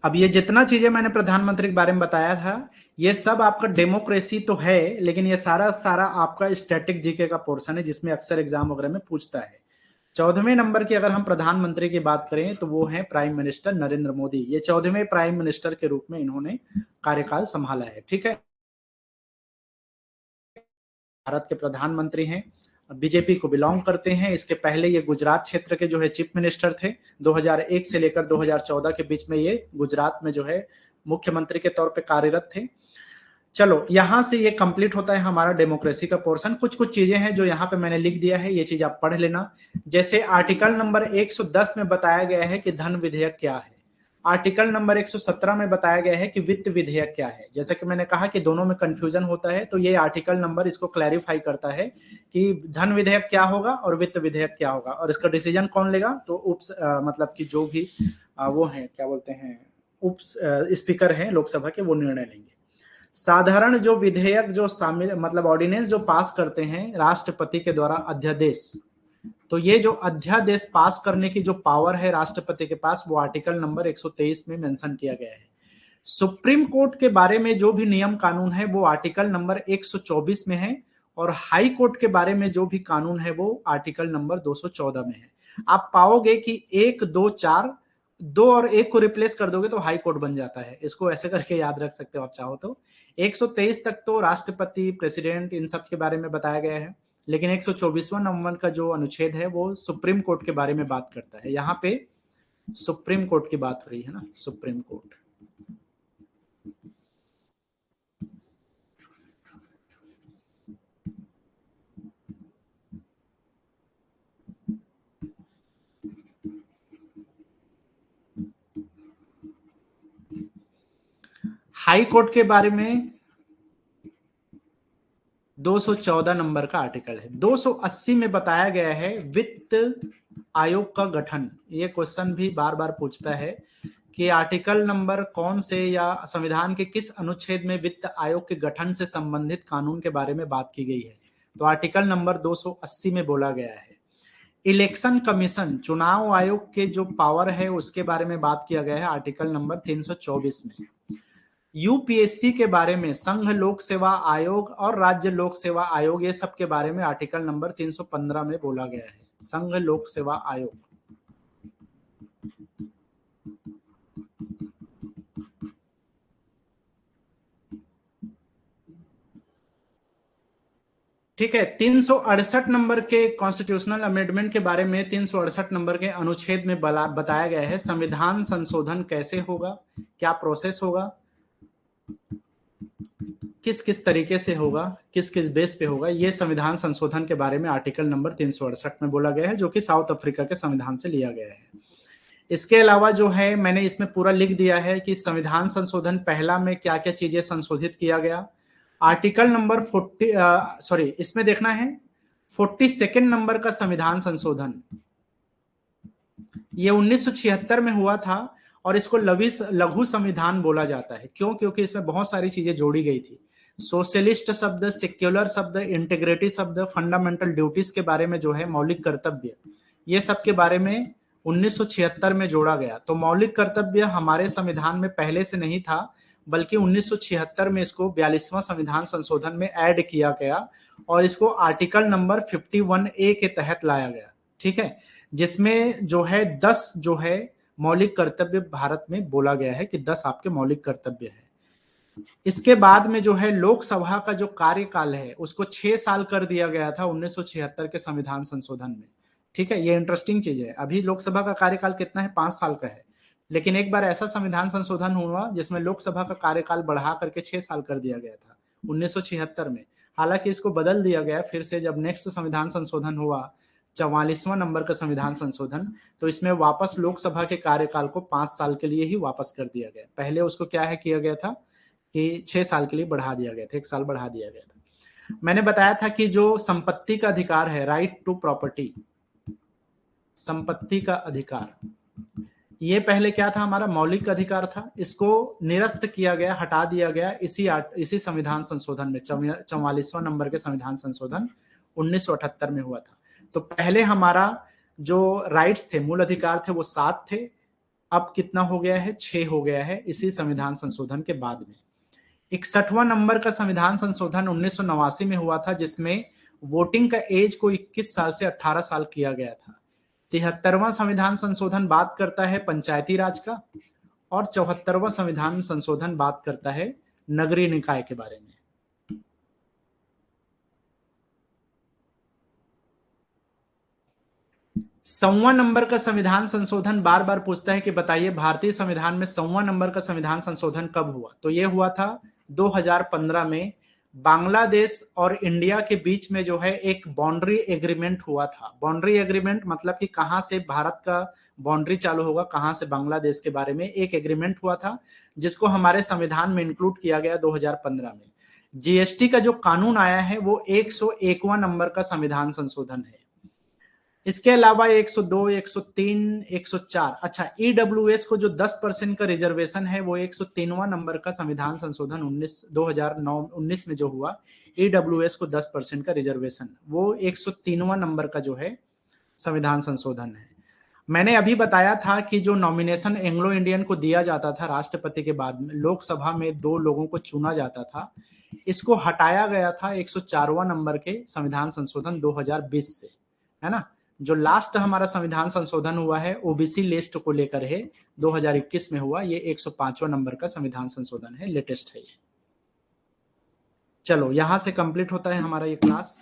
अब ये जितना चीजें मैंने प्रधानमंत्री के बारे में बताया था, ये सब आपका डेमोक्रेसी तो है, लेकिन ये सारा सारा आपका स्टैटिक जीके का पोर्शन है जिसमें अक्सर एग्जाम वगैरह में पूछता है। 14वें नंबर की अगर हम प्रधानमंत्री की बात करें तो वो है प्राइम मिनिस्टर नरेंद्र मोदी। ये 14वें प्राइम मिनिस्टर के रूप में इन्होंने कार्यकाल संभाला है। ठीक है, भारत के प्रधानमंत्री हैं, बीजेपी को बिलोंग करते हैं। इसके पहले ये गुजरात क्षेत्र के जो है चीफ मिनिस्टर थे। 2001 से लेकर 2014 के बीच में ये गुजरात में जो है मुख्यमंत्री के तौर पे कार्यरत थे। चलो, यहां से ये कंप्लीट होता है हमारा डेमोक्रेसी का पोर्शन। कुछ कुछ चीजें हैं जो यहाँ पे मैंने लिख दिया है, ये चीज आप पढ़ लेना। जैसे आर्टिकल नंबर 110 में बताया गया है कि धन विधेयक क्या है। आर्टिकल नंबर 117 में बताया गया है कि वित्त विधेयक क्या है। जैसे कि मैंने कहा कि दोनों में कंफ्यूजन होता है, तो ये आर्टिकल नंबर इसको क्लैरिफाई करता है कि धन विधेयक क्या होगा और वित्त विधेयक क्या होगा, और इसका डिसीजन कौन लेगा, तो मतलब कि जो भी वो है, क्या बोलते हैं, उप स्पीकर है लोकसभा के, वो निर्णय लेंगे। साधारण जो विधेयक जो शामिल, मतलब ऑर्डिनेंस जो पास करते हैं राष्ट्रपति के द्वारा, अध्यादेश, तो ये जो अध्यादेश पास करने की जो पावर है राष्ट्रपति के पास, वो आर्टिकल नंबर 123 में मेंशन किया गया है। सुप्रीम कोर्ट के बारे में जो भी नियम कानून है वो आर्टिकल नंबर 124 में है, और हाई कोर्ट के बारे में जो भी कानून है वो आर्टिकल नंबर 214 में है। आप पाओगे कि 1, 2, 4, 2 और 1 को रिप्लेस कर दोगे तो हाई कोर्ट बन जाता है। इसको ऐसे करके याद रख सकते हो आप चाहो तो। 123 तक तो राष्ट्रपति, प्रेसिडेंट, इन सब के बारे में बताया गया है, लेकिन 124वां नंबर का जो अनुच्छेद है वो सुप्रीम कोर्ट के बारे में बात करता है। यहाँ पे सुप्रीम कोर्ट की बात हो रही है ना, सुप्रीम कोर्ट। हाई कोर्ट के बारे में 214 नंबर का आर्टिकल है। 280 में बताया गया है वित्त आयोग का गठन। ये क्वेश्चन भी बार बार पूछता है कि आर्टिकल नंबर कौन से या संविधान के किस अनुच्छेद में वित्त आयोग के गठन से संबंधित कानून के बारे में बात की गई है, तो आर्टिकल नंबर 280 में बोला गया है। इलेक्शन कमीशन, चुनाव आयोग के जो पावर है उसके बारे में बात किया गया है आर्टिकल नंबर 324 में। यूपीएससी के बारे में, संघ लोक सेवा आयोग और राज्य लोक सेवा आयोग, ये सब के बारे में आर्टिकल नंबर 315 में बोला गया है, संघ लोक सेवा आयोग। ठीक है, 368 नंबर के कॉन्स्टिट्यूशनल अमेंडमेंट के बारे में 368 नंबर के अनुच्छेद में बताया गया है संविधान संशोधन कैसे होगा, क्या प्रोसेस होगा, किस किस तरीके से होगा, किस किस बेस पे होगा। ये संविधान संशोधन के बारे में आर्टिकल नंबर 368 में बोला गया है, जो कि साउथ अफ्रीका के संविधान से लिया गया है। इसके अलावा जो है मैंने इसमें पूरा लिख दिया है कि संविधान संशोधन पहला में क्या क्या चीजें संशोधित किया गया। आर्टिकल नंबर 40, इसमें देखना है 42 नंबर का संविधान संशोधन, ये 1976 में हुआ था और इसको लघु संविधान बोला जाता है। क्यों? क्योंकि इसमें बहुत सारी चीजें जोड़ी गई थी। सोशलिस्ट शब्द, सेक्युलर शब्द, इंटीग्रिटी शब्द, फंडामेंटल ड्यूटीज के बारे में जो है, मौलिक कर्तव्य, ये सब के बारे में 1976 में जोड़ा गया। तो मौलिक कर्तव्य हमारे संविधान में पहले से नहीं था, बल्कि 1976 में इसको 42वां संविधान संशोधन में ऐड किया गया और इसको आर्टिकल नंबर 51A के तहत लाया गया। ठीक है, जिसमें जो है 10 जो है मौलिक कर्तव्य भारत में बोला गया है कि 10 आपके मौलिक कर्तव्य है। इसके बाद में जो है लोकसभा का जो कार्यकाल है उसको 6 साल कर दिया गया था 1976 के संविधान संशोधन में। ठीक है, ये इंटरेस्टिंग चीज है। अभी लोकसभा का कार्यकाल कितना है? 5 साल का है। लेकिन एक बार ऐसा संविधान संशोधन हुआ जिसमें लोकसभा का कार्यकाल बढ़ा करके 6 साल कर दिया गया था 1976 में। हालांकि इसको बदल दिया गया फिर से जब नेक्स्ट संविधान संशोधन हुआ, 44वां नंबर का संविधान संशोधन, तो इसमें वापस लोकसभा के कार्यकाल को 5 साल के लिए ही वापस कर दिया गया। पहले उसको क्या है किया गया था कि 6 साल के लिए बढ़ा दिया गया था, 1 साल बढ़ा दिया गया था। मैंने बताया था कि जो संपत्ति का अधिकार है, राइट टू प्रॉपर्टी, संपत्ति का अधिकार, ये पहले क्या था? हमारा मौलिक अधिकार था। इसको निरस्त किया गया, हटा दिया गया इसी संविधान संशोधन में, 44वां नंबर के संविधान संशोधन 1978 में हुआ था। तो पहले हमारा जो राइट्स थे, मूल अधिकार थे, वो 7 थे। अब कितना हो गया है? 6 हो गया है इसी संविधान संशोधन के बाद में। 61वां नंबर का संविधान संशोधन 1989 में हुआ था, जिसमें वोटिंग का एज को 21 साल से 18 साल किया गया था। 73वां संविधान संशोधन बात करता है पंचायती राज का और 74वां संविधान संशोधन बात करता है नगरीय निकाय के बारे में। 100वां नंबर का संविधान संशोधन बार बार पूछता है कि बताइए भारतीय संविधान में 100वां नंबर का संविधान संशोधन कब हुआ? तो यह हुआ था 2015 में। बांग्लादेश और इंडिया के बीच में जो है एक बाउंड्री एग्रीमेंट हुआ था। बाउंड्री एग्रीमेंट मतलब कि कहां से भारत का बाउंड्री चालू होगा, कहां से बांग्लादेश के बारे में एक एग्रीमेंट हुआ था, जिसको हमारे संविधान में इंक्लूड किया गया 2015 में। जीएसटी का जो कानून आया है वो 101वां नंबर का संविधान संशोधन है। इसके अलावा 102, 103, 104, अच्छा, ईडब्ल्यूएस को जो 10% का रिजर्वेशन है वो 103वां नंबर का संविधान संशोधन 2019 में जो हुआ, ईडब्ल्यूएस को 10% का रिजर्वेशन, वो 103वां नंबर का जो है संविधान संशोधन है। मैंने अभी बताया था कि जो नॉमिनेशन एंग्लो इंडियन को दिया जाता था राष्ट्रपति के बाद में, लोकसभा में 2 लोगों को चुना जाता था, इसको हटाया गया था 104वां नंबर के संविधान संशोधन 2020 से, है ना। जो लास्ट हमारा संविधान संशोधन हुआ है ओबीसी लिस्ट को लेकर है, 2021 में हुआ, ये 105वां नंबर का संविधान संशोधन है, लेटेस्ट है ये। चलो, यहां से कंप्लीट होता है हमारा ये क्लास।